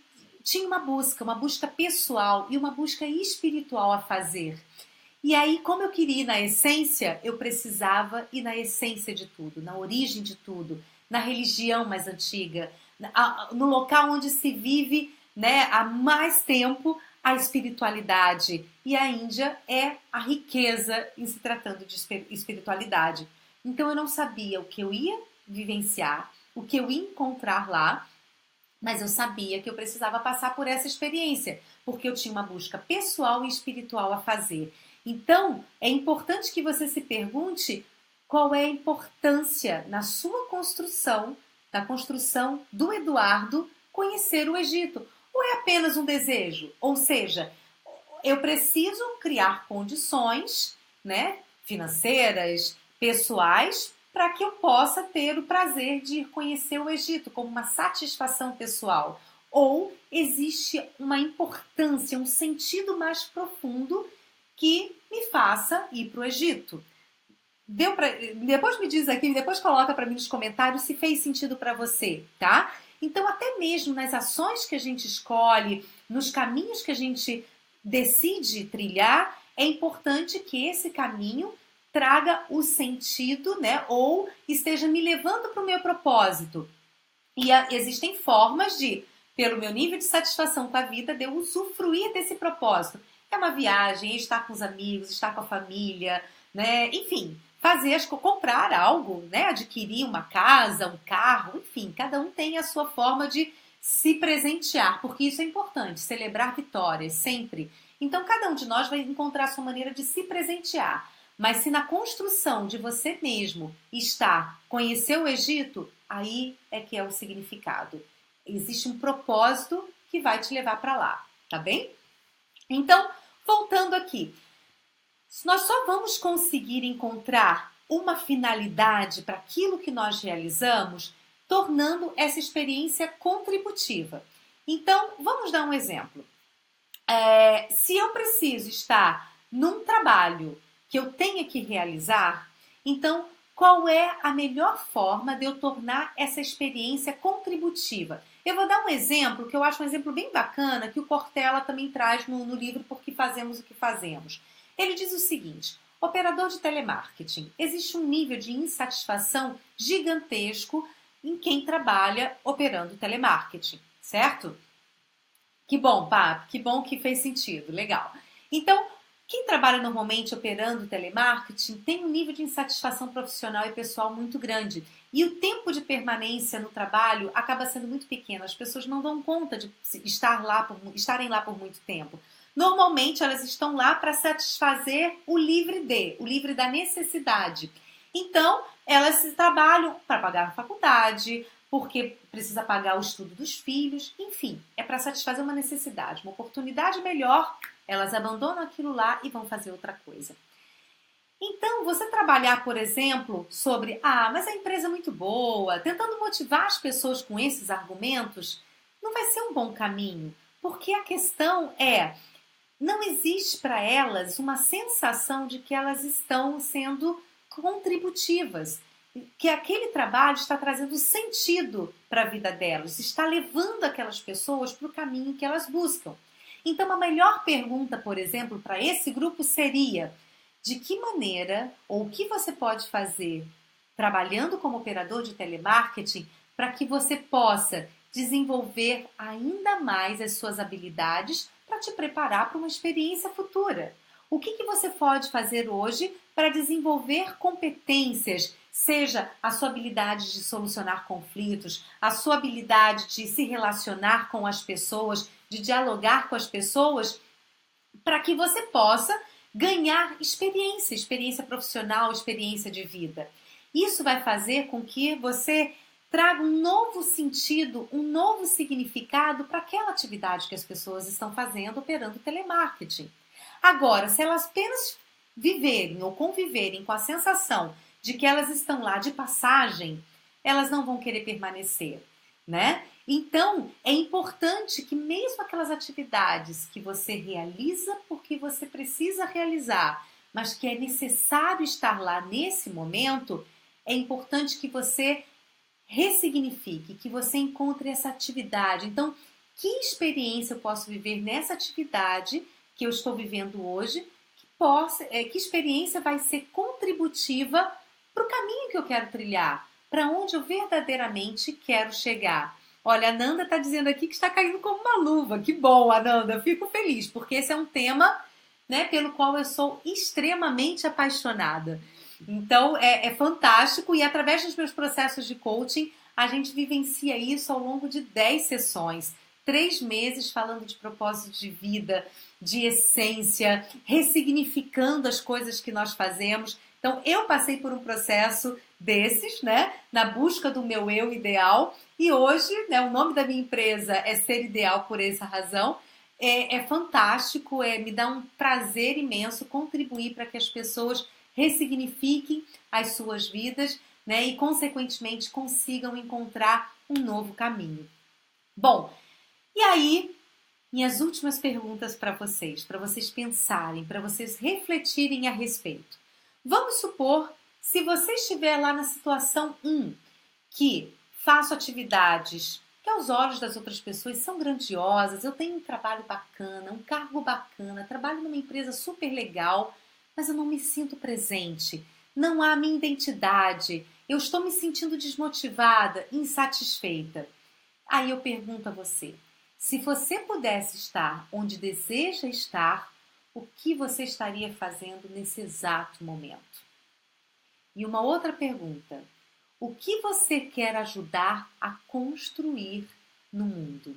tinha uma busca pessoal e uma busca espiritual a fazer. E aí, como eu queria ir na essência, eu precisava ir na essência de tudo, na origem de tudo, na religião mais antiga, no local onde se vive, né, há mais tempo a espiritualidade. E a Índia é a riqueza em se tratando de espiritualidade. Então eu não sabia o que eu ia vivenciar, o que eu ia encontrar lá, mas eu sabia que eu precisava passar por essa experiência, porque eu tinha uma busca pessoal e espiritual a fazer. Então, é importante que você se pergunte qual é a importância na sua construção, na construção do Eduardo, conhecer o Egito. Ou é apenas um desejo? Ou seja, eu preciso criar condições, né, financeiras, pessoais, para que eu possa ter o prazer de ir conhecer o Egito como uma satisfação pessoal. Ou existe uma importância, um sentido mais profundo que me faça ir para o Egito. Deu pra... Depois me diz aqui, depois coloca para mim nos comentários se fez sentido para você, tá? Então, até mesmo nas ações que a gente escolhe, nos caminhos que a gente decide trilhar, é importante que esse caminho traga o sentido, né? Ou esteja me levando para o meu propósito. E existem formas de, pelo meu nível de satisfação com a vida, de eu usufruir desse propósito. É uma viagem, é estar com os amigos, estar com a família, né? Enfim, comprar algo, né? Adquirir uma casa, um carro, enfim, cada um tem a sua forma de se presentear, porque isso é importante, celebrar vitórias sempre. Então, cada um de nós vai encontrar a sua maneira de se presentear. Mas se na construção de você mesmo está conhecer o Egito, aí é que é o significado. Existe um propósito que vai te levar para lá, tá bem? Então, voltando aqui, nós só vamos conseguir encontrar uma finalidade para aquilo que nós realizamos tornando essa experiência contributiva. Então, vamos dar um exemplo. Se eu preciso estar num trabalho que eu tenha que realizar, então qual é a melhor forma de eu tornar essa experiência contributiva? Eu vou dar um exemplo que eu acho um exemplo bem bacana que o Cortella também traz no livro Por que Fazemos o que Fazemos. Ele diz o seguinte: operador de telemarketing, existe um nível de insatisfação gigantesco em quem trabalha operando telemarketing, certo? Que bom, Papo, que bom que fez sentido, legal. Então, quem trabalha normalmente operando telemarketing tem um nível de insatisfação profissional e pessoal muito grande. E o tempo de permanência no trabalho acaba sendo muito pequeno. As pessoas não dão conta de estarem lá por muito tempo. Normalmente, elas estão lá para satisfazer o livre da necessidade. Então, elas trabalham para pagar a faculdade, porque precisa pagar o estudo dos filhos, enfim, é para satisfazer uma necessidade, uma oportunidade melhor, elas abandonam aquilo lá e vão fazer outra coisa. Então, você trabalhar, por exemplo, sobre, mas a empresa é muito boa, tentando motivar as pessoas com esses argumentos, não vai ser um bom caminho, porque a questão é, não existe para elas uma sensação de que elas estão sendo contributivas, que aquele trabalho está trazendo sentido para a vida delas, está levando aquelas pessoas para o caminho que elas buscam. Então, a melhor pergunta, por exemplo, para esse grupo seria: de que maneira ou o que você pode fazer trabalhando como operador de telemarketing para que você possa desenvolver ainda mais as suas habilidades para te preparar para uma experiência futura? O que você pode fazer hoje para desenvolver competências, seja a sua habilidade de solucionar conflitos, a sua habilidade de se relacionar com as pessoas, de dialogar com as pessoas, para que você possa ganhar experiência profissional, experiência de vida. Isso vai fazer com que você traga um novo sentido, um novo significado para aquela atividade que as pessoas estão fazendo operando telemarketing. Agora, se elas apenas viverem ou conviverem com a sensação de que elas estão lá de passagem, elas não vão querer permanecer, né? Então, é importante que mesmo aquelas atividades que você realiza porque você precisa realizar, mas que é necessário estar lá nesse momento, é importante que você ressignifique, que você encontre essa atividade. Então, que experiência eu posso viver nessa atividade que eu estou vivendo hoje, que experiência vai ser contributiva para o caminho que eu quero trilhar, para onde eu verdadeiramente quero chegar. Olha, a Nanda está dizendo aqui que está caindo como uma luva. Que bom, Ananda, eu fico feliz, porque esse é um tema, né, pelo qual eu sou extremamente apaixonada. Então, é fantástico e através dos meus processos de coaching, a gente vivencia isso ao longo de 10 sessões. 3 meses falando de propósito de vida, de essência, ressignificando as coisas que nós fazemos. Então, eu passei por um processo desses, né, na busca do meu eu ideal, e hoje, né, o nome da minha empresa é Ser Ideal por essa razão. É fantástico, me dá um prazer imenso contribuir para que as pessoas ressignifiquem as suas vidas, né, e, consequentemente, consigam encontrar um novo caminho. Bom, e aí, minhas últimas perguntas para vocês pensarem, para vocês refletirem a respeito. Vamos supor, se você estiver lá na situação 1, que faço atividades que aos olhos das outras pessoas são grandiosas, eu tenho um trabalho bacana, um cargo bacana, trabalho numa empresa super legal, mas eu não me sinto presente, não há minha identidade, eu estou me sentindo desmotivada, insatisfeita. Aí eu pergunto a você, se você pudesse estar onde deseja estar, o que você estaria fazendo nesse exato momento? E uma outra pergunta, o que você quer ajudar a construir no mundo?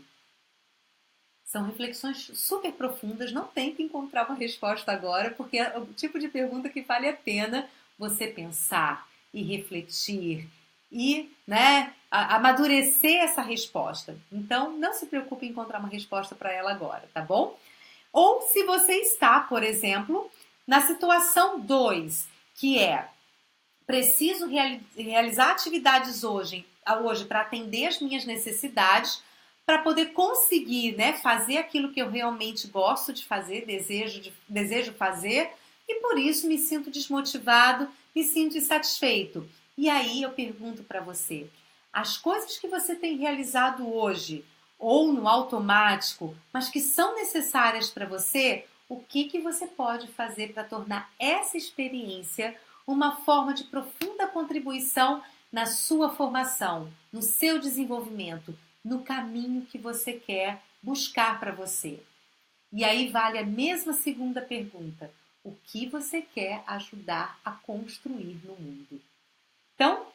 São reflexões super profundas, não tente encontrar uma resposta agora, porque é o tipo de pergunta que vale a pena você pensar e refletir e, né, amadurecer essa resposta. Então, não se preocupe em encontrar uma resposta para ela agora, tá bom? Ou se você está, por exemplo, na situação 2, que é preciso realizar atividades hoje para atender as minhas necessidades, para poder conseguir, né, fazer aquilo que eu realmente gosto de fazer, desejo fazer, e por isso me sinto desmotivado, me sinto insatisfeito. E aí eu pergunto para você, as coisas que você tem realizado hoje, ou no automático, mas que são necessárias para você, o que você pode fazer para tornar essa experiência uma forma de profunda contribuição na sua formação, no seu desenvolvimento, no caminho que você quer buscar para você. E aí vale a mesma segunda pergunta: o que você quer ajudar a construir no mundo? Então,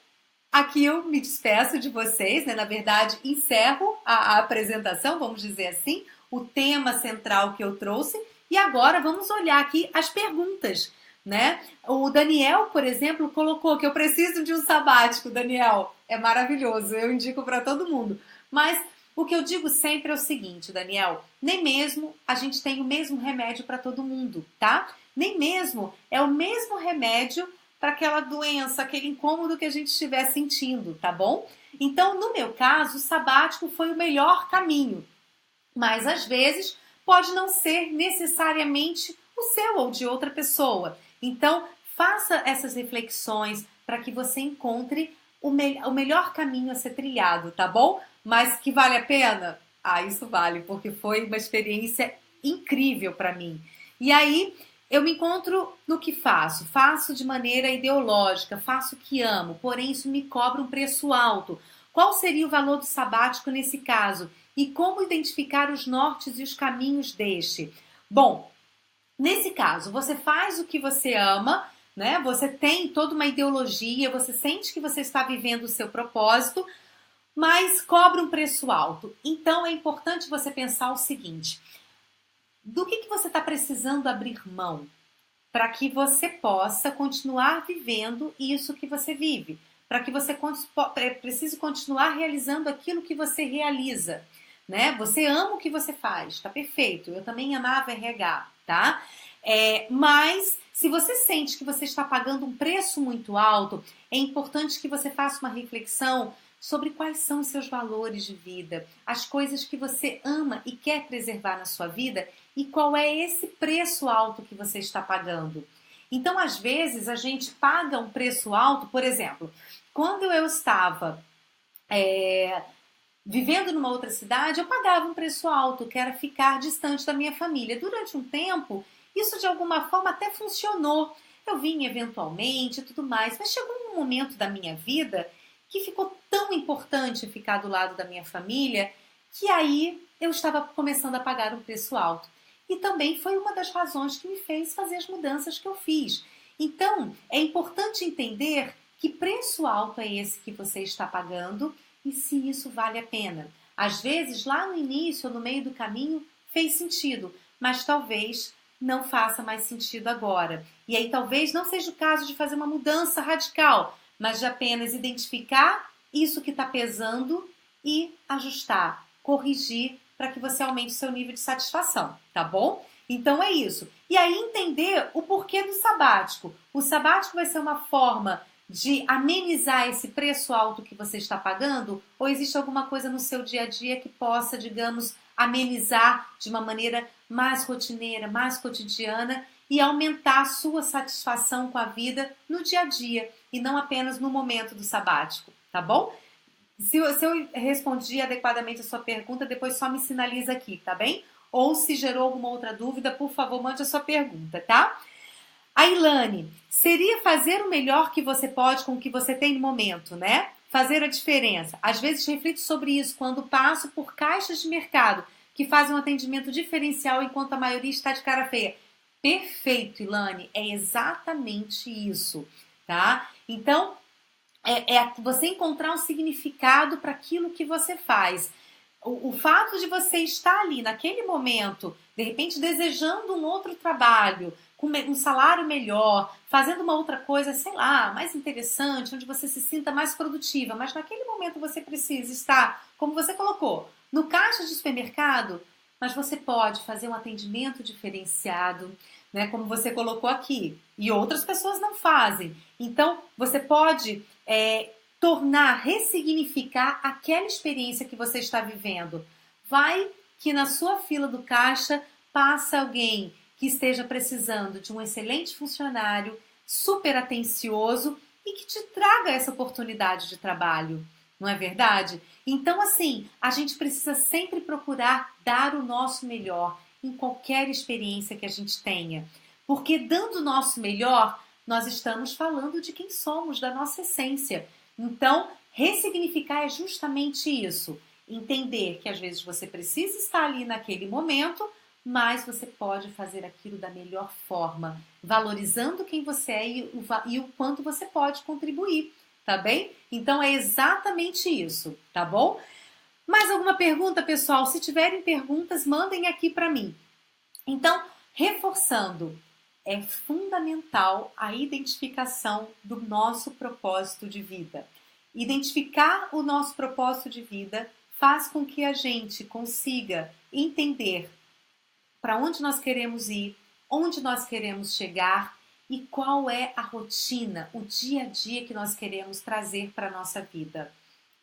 aqui eu me despeço de vocês, né? Na verdade, encerro a apresentação, vamos dizer assim, o tema central que eu trouxe, e agora vamos olhar aqui as perguntas, né? O Daniel, por exemplo, colocou que eu preciso de um sabático. Daniel, é maravilhoso, eu indico para todo mundo. Mas o que eu digo sempre é o seguinte, Daniel, nem mesmo a gente tem o mesmo remédio para todo mundo, tá? Nem mesmo é o mesmo remédio para aquela doença, aquele incômodo que a gente estiver sentindo, tá bom? Então, no meu caso, o sabático foi o melhor caminho, mas às vezes pode não ser necessariamente o seu ou de outra pessoa. Então, faça essas reflexões para que você encontre o melhor caminho a ser trilhado, tá bom? Mas que vale a pena? Ah, isso vale, porque foi uma experiência incrível para mim. E aí, eu me encontro no que faço. Faço de maneira ideológica, faço o que amo, porém isso me cobra um preço alto. Qual seria o valor do sabático nesse caso? E como identificar os nortes e os caminhos deste? Bom, nesse caso, você faz o que você ama, né? Você tem toda uma ideologia, você sente que você está vivendo o seu propósito, mas cobra um preço alto. Então é importante você pensar o seguinte: do que você está precisando abrir mão para que você possa continuar vivendo isso que você vive, para que você precise continuar realizando aquilo que você realiza, né? Você ama o que você faz, tá perfeito. Eu também amava RH, tá? Mas se você sente que você está pagando um preço muito alto, é importante que você faça uma reflexão sobre quais são os seus valores de vida, as coisas que você ama e quer preservar na sua vida e qual é esse preço alto que você está pagando. Então, às vezes, a gente paga um preço alto, por exemplo, quando eu estava vivendo numa outra cidade, eu pagava um preço alto, que era ficar distante da minha família. Durante um tempo, isso de alguma forma até funcionou. Eu vinha eventualmente e tudo mais, mas chegou um momento da minha vida que ficou tão importante ficar do lado da minha família, que aí eu estava começando a pagar um preço alto. E também foi uma das razões que me fez fazer as mudanças que eu fiz. Então, é importante entender que preço alto é esse que você está pagando e se isso vale a pena. Às vezes, lá no início ou no meio do caminho, fez sentido, mas talvez não faça mais sentido agora. E aí talvez não seja o caso de fazer uma mudança radical, mas de apenas identificar isso que está pesando e ajustar, corrigir para que você aumente o seu nível de satisfação, tá bom? Então é isso. E aí entender o porquê do sabático. O sabático vai ser uma forma de amenizar esse preço alto que você está pagando? Ou existe alguma coisa no seu dia a dia que possa, digamos, amenizar de uma maneira mais rotineira, mais cotidiana e aumentar a sua satisfação com a vida no dia a dia e não apenas no momento do sabático, tá bom? Se eu respondi adequadamente a sua pergunta, depois só me sinaliza aqui, tá bem? Ou se gerou alguma outra dúvida, por favor, mande a sua pergunta, tá? A Ilane, seria fazer o melhor que você pode com o que você tem no momento, né? Fazer a diferença. Às vezes reflito sobre isso quando passo por caixas de mercado que fazem um atendimento diferencial enquanto a maioria está de cara feia. Perfeito, Ilane, é exatamente isso, tá? Então, é você encontrar um significado para aquilo que você faz. O fato de você estar ali naquele momento, de repente desejando um outro trabalho, com um salário melhor, fazendo uma outra coisa, sei lá, mais interessante, onde você se sinta mais produtiva, mas naquele momento você precisa estar, como você colocou, no caixa de supermercado, mas você pode fazer um atendimento diferenciado, né, como você colocou aqui, e outras pessoas não fazem. Então, você pode tornar, ressignificar aquela experiência que você está vivendo. Vai que na sua fila do caixa passa alguém que esteja precisando de um excelente funcionário, super atencioso e que te traga essa oportunidade de trabalho. Não é verdade? Então, assim, a gente precisa sempre procurar dar o nosso melhor em qualquer experiência que a gente tenha. Porque dando o nosso melhor, nós estamos falando de quem somos, da nossa essência. Então, ressignificar é justamente isso. Entender que às vezes você precisa estar ali naquele momento, mas você pode fazer aquilo da melhor forma, valorizando quem você é e o quanto você pode contribuir, tá bem? Então é exatamente isso, tá bom? Mais alguma pergunta, pessoal? Se tiverem perguntas, mandem aqui para mim. Então, reforçando, é fundamental a identificação do nosso propósito de vida. Identificar o nosso propósito de vida faz com que a gente consiga entender para onde nós queremos ir, onde nós queremos chegar e qual é a rotina, o dia a dia que nós queremos trazer para a nossa vida.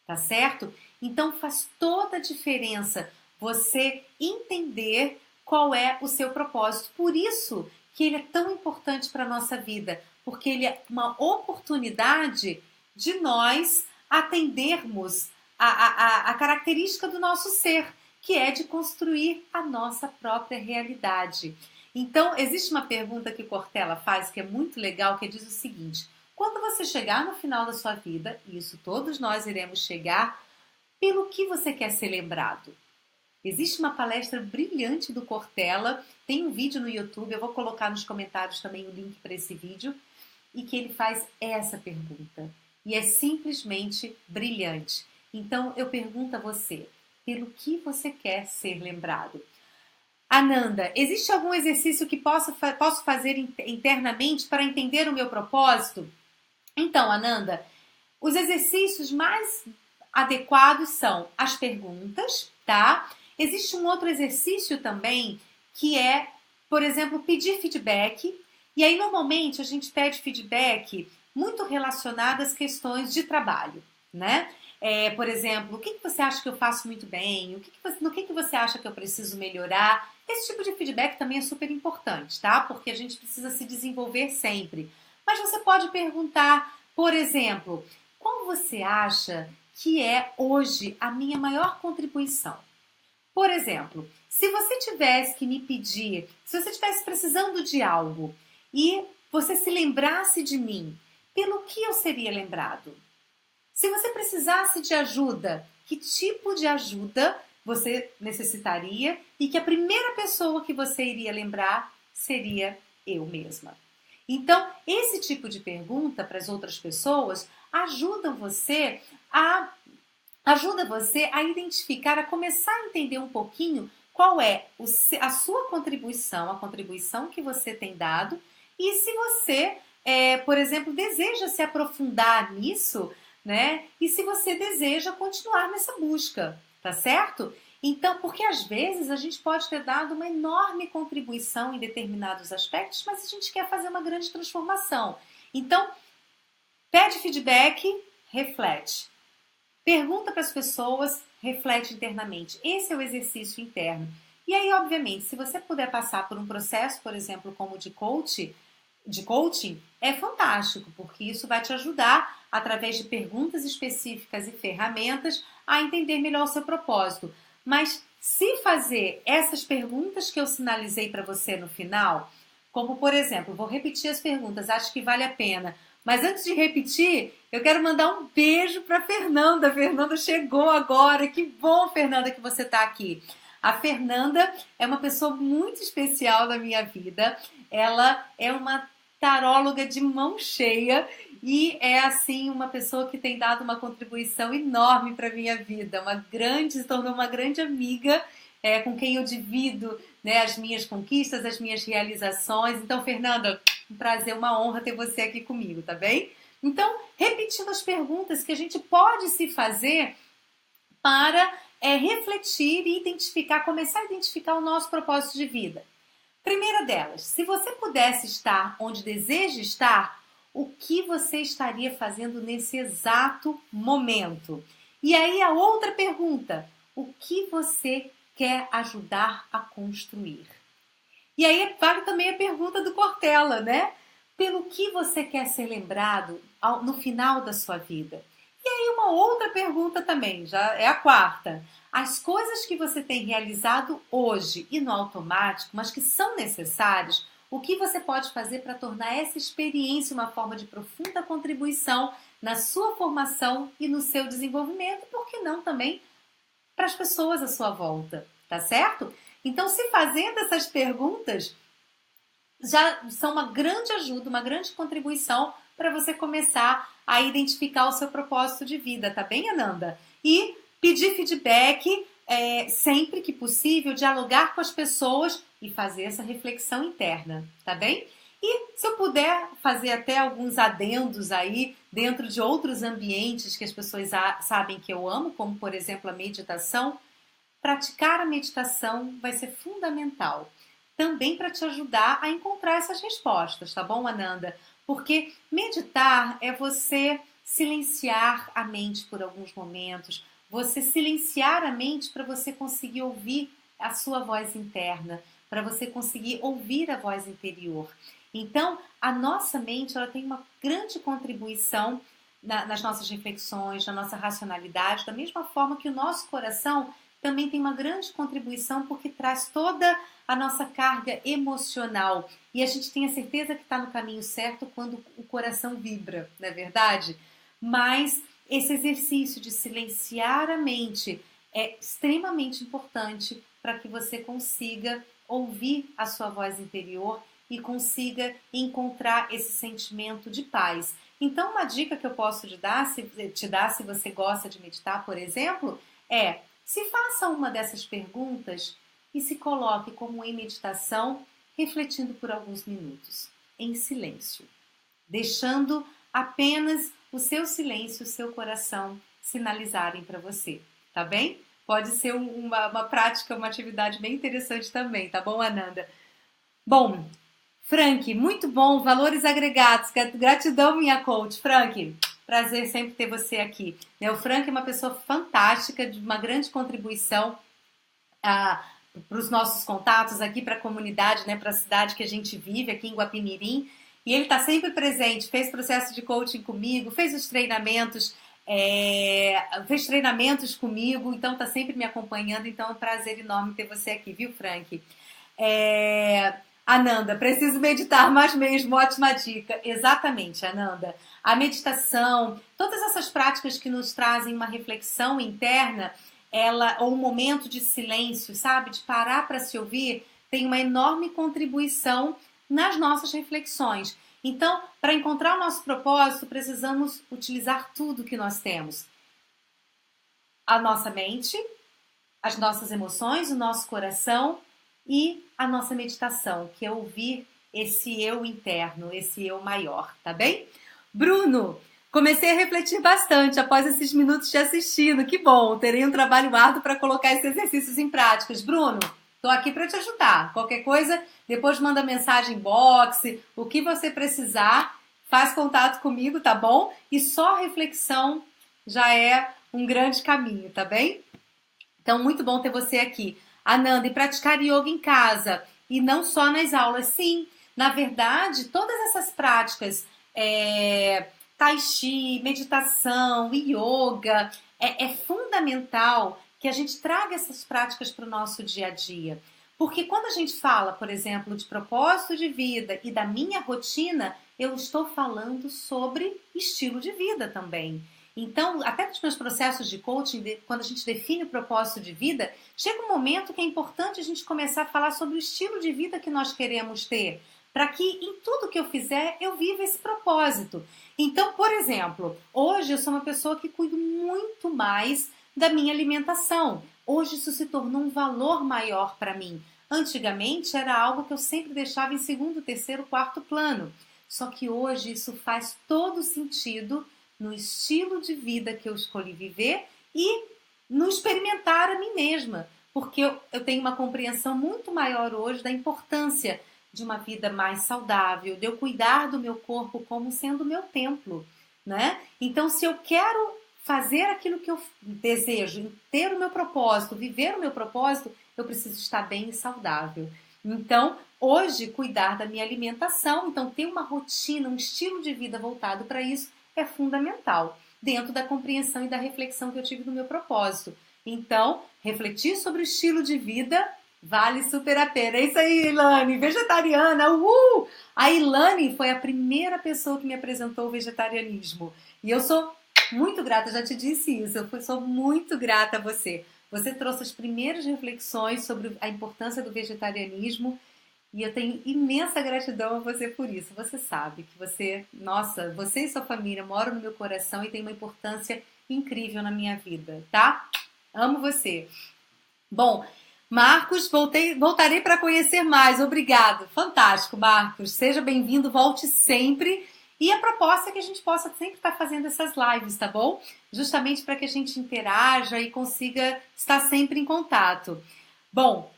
Tá certo? Então faz toda a diferença você entender qual é o seu propósito. Por isso que ele é tão importante para a nossa vida, porque ele é uma oportunidade de nós atendermos a característica do nosso ser, que é de construir a nossa própria realidade. Então, existe uma pergunta que Cortella faz que é muito legal, que diz o seguinte: quando você chegar no final da sua vida, e isso todos nós iremos chegar, pelo que você quer ser lembrado? Existe uma palestra brilhante do Cortella, tem um vídeo no YouTube, eu vou colocar nos comentários também o link para esse vídeo, e que ele faz essa pergunta. E é simplesmente brilhante. Então, eu pergunto a você, pelo que você quer ser lembrado? Ananda, existe algum exercício que posso fazer internamente para entender o meu propósito? Então, Ananda, os exercícios mais adequados são as perguntas, tá? Existe um outro exercício também que é, por exemplo, pedir feedback. E aí, normalmente, a gente pede feedback muito relacionado às questões de trabalho, né? Por exemplo, o que você acha que eu faço muito bem? No que você acha que eu preciso melhorar? Esse tipo de feedback também é super importante, tá? Porque a gente precisa se desenvolver sempre. Mas você pode perguntar, por exemplo, qual você acha que é hoje a minha maior contribuição? Por exemplo, se você tivesse que me pedir, se você estivesse precisando de algo e você se lembrasse de mim, pelo que eu seria lembrado? Se você precisasse de ajuda, que tipo de ajuda você necessitaria e que a primeira pessoa que você iria lembrar seria eu mesma? Então, esse tipo de pergunta para as outras pessoas ajuda você a identificar, a começar a entender um pouquinho qual é a sua contribuição, a contribuição que você tem dado, e se você, por exemplo, deseja se aprofundar nisso, né? E se você deseja continuar nessa busca, tá certo? Então, porque às vezes a gente pode ter dado uma enorme contribuição em determinados aspectos, mas a gente quer fazer uma grande transformação. Então, pede feedback, reflete. Pergunta para as pessoas, reflete internamente. Esse é o exercício interno. E aí, obviamente, se você puder passar por um processo, por exemplo, como de coaching, é fantástico, porque isso vai te ajudar, através de perguntas específicas e ferramentas, a entender melhor o seu propósito. Mas se fazer essas perguntas que eu sinalizei para você no final, como por exemplo, vou repetir as perguntas, acho que vale a pena. Mas antes de repetir, eu quero mandar um beijo para a Fernanda. A Fernanda chegou agora. Que bom, Fernanda, que você está aqui. A Fernanda é uma pessoa muito especial na minha vida. Ela é uma taróloga de mão cheia e é assim uma pessoa que tem dado uma contribuição enorme para a minha vida. Se tornou uma grande amiga, com quem eu divido, né, as minhas conquistas, as minhas realizações. Então, Fernanda, um prazer, uma honra ter você aqui comigo, tá bem? Então, repetindo as perguntas que a gente pode se fazer para refletir e identificar, começar a identificar o nosso propósito de vida. Primeira delas, se você pudesse estar onde deseja estar, o que você estaria fazendo nesse exato momento? E aí a outra pergunta, o que você quer ajudar a construir? E aí vale também a pergunta do Cortella, né? Pelo que você quer ser lembrado no final da sua vida? E aí uma outra pergunta também, já é a quarta. As coisas que você tem realizado hoje e no automático, mas que são necessárias, o que você pode fazer para tornar essa experiência uma forma de profunda contribuição na sua formação e no seu desenvolvimento, e por que não também para as pessoas à sua volta, tá certo? Então, se fazendo essas perguntas, já são uma grande ajuda, uma grande contribuição para você começar a identificar o seu propósito de vida, tá bem, Ananda? E pedir feedback sempre que possível, dialogar com as pessoas e fazer essa reflexão interna, tá bem? E se eu puder fazer até alguns adendos aí dentro de outros ambientes que as pessoas sabem que eu amo, como por exemplo a meditação, praticar a meditação vai ser fundamental. Também para te ajudar a encontrar essas respostas, tá bom, Ananda? Porque meditar é você silenciar a mente por alguns momentos, você silenciar a mente para você conseguir ouvir a sua voz interna, para você conseguir ouvir a voz interior. Então, a nossa mente ela tem uma grande contribuição nas nossas reflexões, na nossa racionalidade, da mesma forma que o nosso coração também tem uma grande contribuição porque traz toda a nossa carga emocional. E a gente tem a certeza que está no caminho certo quando o coração vibra, não é verdade? Mas esse exercício de silenciar a mente é extremamente importante para que você consiga ouvir a sua voz interior e consiga encontrar esse sentimento de paz. Então, uma dica que eu posso te dar, se você gosta de meditar, por exemplo, se faça uma dessas perguntas e se coloque como em meditação, refletindo por alguns minutos, em silêncio, deixando apenas o seu silêncio, o seu coração sinalizarem para você, tá bem? Pode ser uma prática, uma atividade bem interessante também, tá bom, Ananda? Bom, Frank, muito bom, valores agregados, gratidão, minha coach. Frank, prazer sempre ter você aqui. O Frank é uma pessoa fantástica, de uma grande contribuição para os nossos contatos aqui, para a comunidade, né, para a cidade que a gente vive, aqui em Guapimirim. E ele está sempre presente, fez processo de coaching comigo, fez os treinamentos, fez treinamentos comigo, então está sempre me acompanhando. Então é um prazer enorme ter você aqui, viu, Frank? Ananda, preciso meditar mais mesmo, ótima dica. Exatamente, Ananda. A meditação, todas essas práticas que nos trazem uma reflexão interna, ou um momento de silêncio, sabe? De parar para se ouvir, tem uma enorme contribuição nas nossas reflexões. Então, para encontrar o nosso propósito, precisamos utilizar tudo que nós temos. A nossa mente, as nossas emoções, o nosso coração e a nossa meditação, que é ouvir esse eu interno, esse eu maior, tá bem? Bruno, comecei a refletir bastante após esses minutos te assistindo. Que bom, terei um trabalho árduo para colocar esses exercícios em práticas. Bruno, estou aqui para te ajudar. Qualquer coisa, depois manda mensagem box, o que você precisar, faz contato comigo, tá bom? E só a reflexão já é um grande caminho, tá bem? Então, muito bom ter você aqui. Ananda, e praticar yoga em casa, e não só nas aulas. Sim, na verdade, todas essas práticas, tai chi, meditação, yoga, é fundamental que a gente traga essas práticas para o nosso dia a dia. Porque quando a gente fala, por exemplo, de propósito de vida e da minha rotina, eu estou falando sobre estilo de vida também. Então, até nos meus processos de coaching, quando a gente define o propósito de vida, chega um momento que é importante a gente começar a falar sobre o estilo de vida que nós queremos ter, para que em tudo que eu fizer eu viva esse propósito. Então, por exemplo, hoje eu sou uma pessoa que cuido muito mais da minha alimentação. Hoje isso se tornou um valor maior para mim. Antigamente era algo que eu sempre deixava em segundo, terceiro, quarto plano. Só que hoje isso faz todo sentido no estilo de vida que eu escolhi viver e no experimentar a mim mesma, porque eu tenho uma compreensão muito maior hoje da importância de uma vida mais saudável, de eu cuidar do meu corpo como sendo o meu templo, né? Então, se eu quero fazer aquilo que eu desejo, ter o meu propósito, viver o meu propósito, eu preciso estar bem e saudável. Então, hoje, cuidar da minha alimentação, então ter uma rotina, um estilo de vida voltado para isso, é fundamental, dentro da compreensão e da reflexão que eu tive no meu propósito. Então, refletir sobre o estilo de vida vale super a pena. É isso aí, Ilane, vegetariana, uhul! A Ilane foi a primeira pessoa que me apresentou o vegetarianismo. E eu sou muito grata, já te disse isso, eu sou muito grata a você. Você trouxe as primeiras reflexões sobre a importância do vegetarianismo e eu tenho imensa gratidão a você por isso. Você sabe que você, nossa, você e sua família moram no meu coração e tem uma importância incrível na minha vida, tá? Amo você. Bom, Marcos, voltarei para conhecer mais. Obrigado. Fantástico, Marcos. Seja bem-vindo, volte sempre. E a proposta é que a gente possa sempre estar fazendo essas lives, tá bom? Justamente para que a gente interaja e consiga estar sempre em contato. Bom,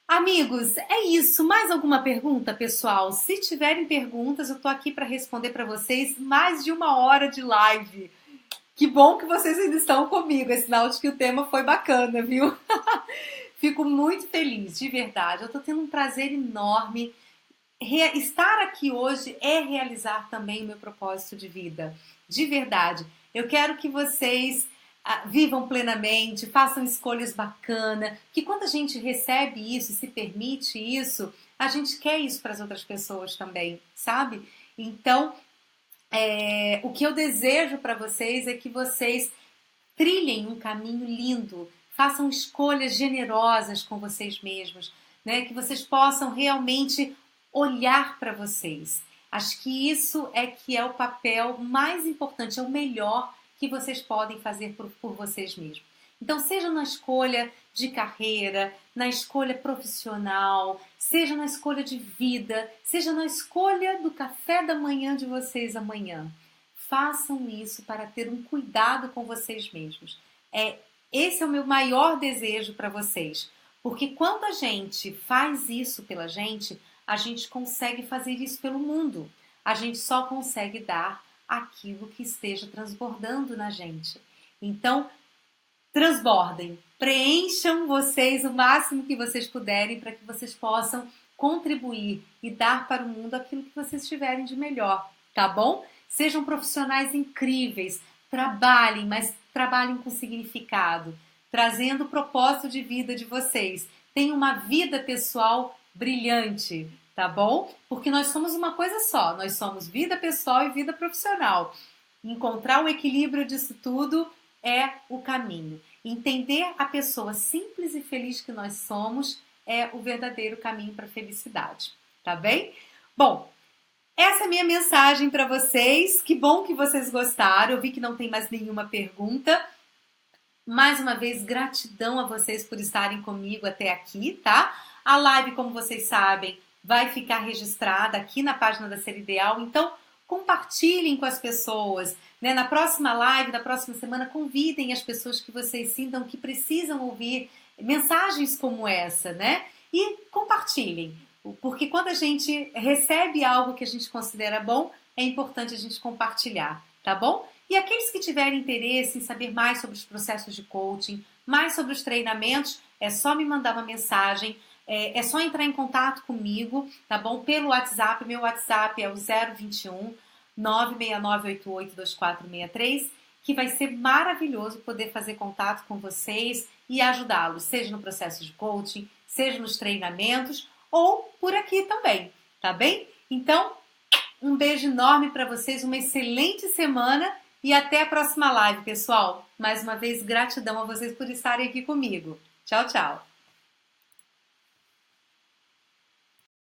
amigos, é isso. Mais alguma pergunta, pessoal? Se tiverem perguntas, eu tô aqui para responder para vocês mais de 1 hora de live. Que bom que vocês ainda estão comigo. É sinal de que o tema foi bacana, viu? Fico muito feliz, de verdade. Eu tô tendo um prazer enorme. Estar aqui hoje é realizar também o meu propósito de vida. De verdade. Eu quero que vocês vivam plenamente, façam escolhas bacanas, que quando a gente recebe isso, se permite isso, a gente quer isso para as outras pessoas também, sabe? Então, o que eu desejo para vocês é que vocês trilhem um caminho lindo, façam escolhas generosas com vocês mesmos, né? Que vocês possam realmente olhar para vocês. Acho que isso é que é o papel mais importante, é o melhor que vocês podem fazer por vocês mesmos. Então, seja na escolha de carreira, na escolha profissional, seja na escolha de vida, seja na escolha do café da manhã de vocês amanhã. Façam isso para ter um cuidado com vocês mesmos. Esse é o meu maior desejo para vocês. Porque quando a gente faz isso pela gente, a gente consegue fazer isso pelo mundo. A gente só consegue dar aquilo que esteja transbordando na gente. Então, transbordem, preencham vocês o máximo que vocês puderem para que vocês possam contribuir e dar para o mundo aquilo que vocês tiverem de melhor, tá bom? Sejam profissionais incríveis, trabalhem, mas trabalhem com significado, trazendo o propósito de vida de vocês. Tenham uma vida pessoal brilhante, tá bom? Porque nós somos uma coisa só, nós somos vida pessoal e vida profissional. Encontrar o equilíbrio disso tudo é o caminho. Entender a pessoa simples e feliz que nós somos é o verdadeiro caminho para a felicidade, tá bem? Bom, essa é a minha mensagem para vocês. Que bom que vocês gostaram. Eu vi que não tem mais nenhuma pergunta. Mais uma vez, gratidão a vocês por estarem comigo até aqui, tá? A live, como vocês sabem, vai ficar registrada aqui na página da Ser Ideal, então compartilhem com as pessoas, né? Na próxima live, na próxima semana, convidem as pessoas que vocês sintam que precisam ouvir mensagens como essa, né? E compartilhem, porque quando a gente recebe algo que a gente considera bom, é importante a gente compartilhar, tá bom? E aqueles que tiverem interesse em saber mais sobre os processos de coaching, mais sobre os treinamentos, é só me mandar uma mensagem, é só entrar em contato comigo, tá bom? Pelo WhatsApp, meu WhatsApp é o 021 969882463, que vai ser maravilhoso poder fazer contato com vocês e ajudá-los, seja no processo de coaching, seja nos treinamentos ou por aqui também, tá bem? Então, um beijo enorme para vocês, uma excelente semana e até a próxima live, pessoal. Mais uma vez, gratidão a vocês por estarem aqui comigo. Tchau, tchau.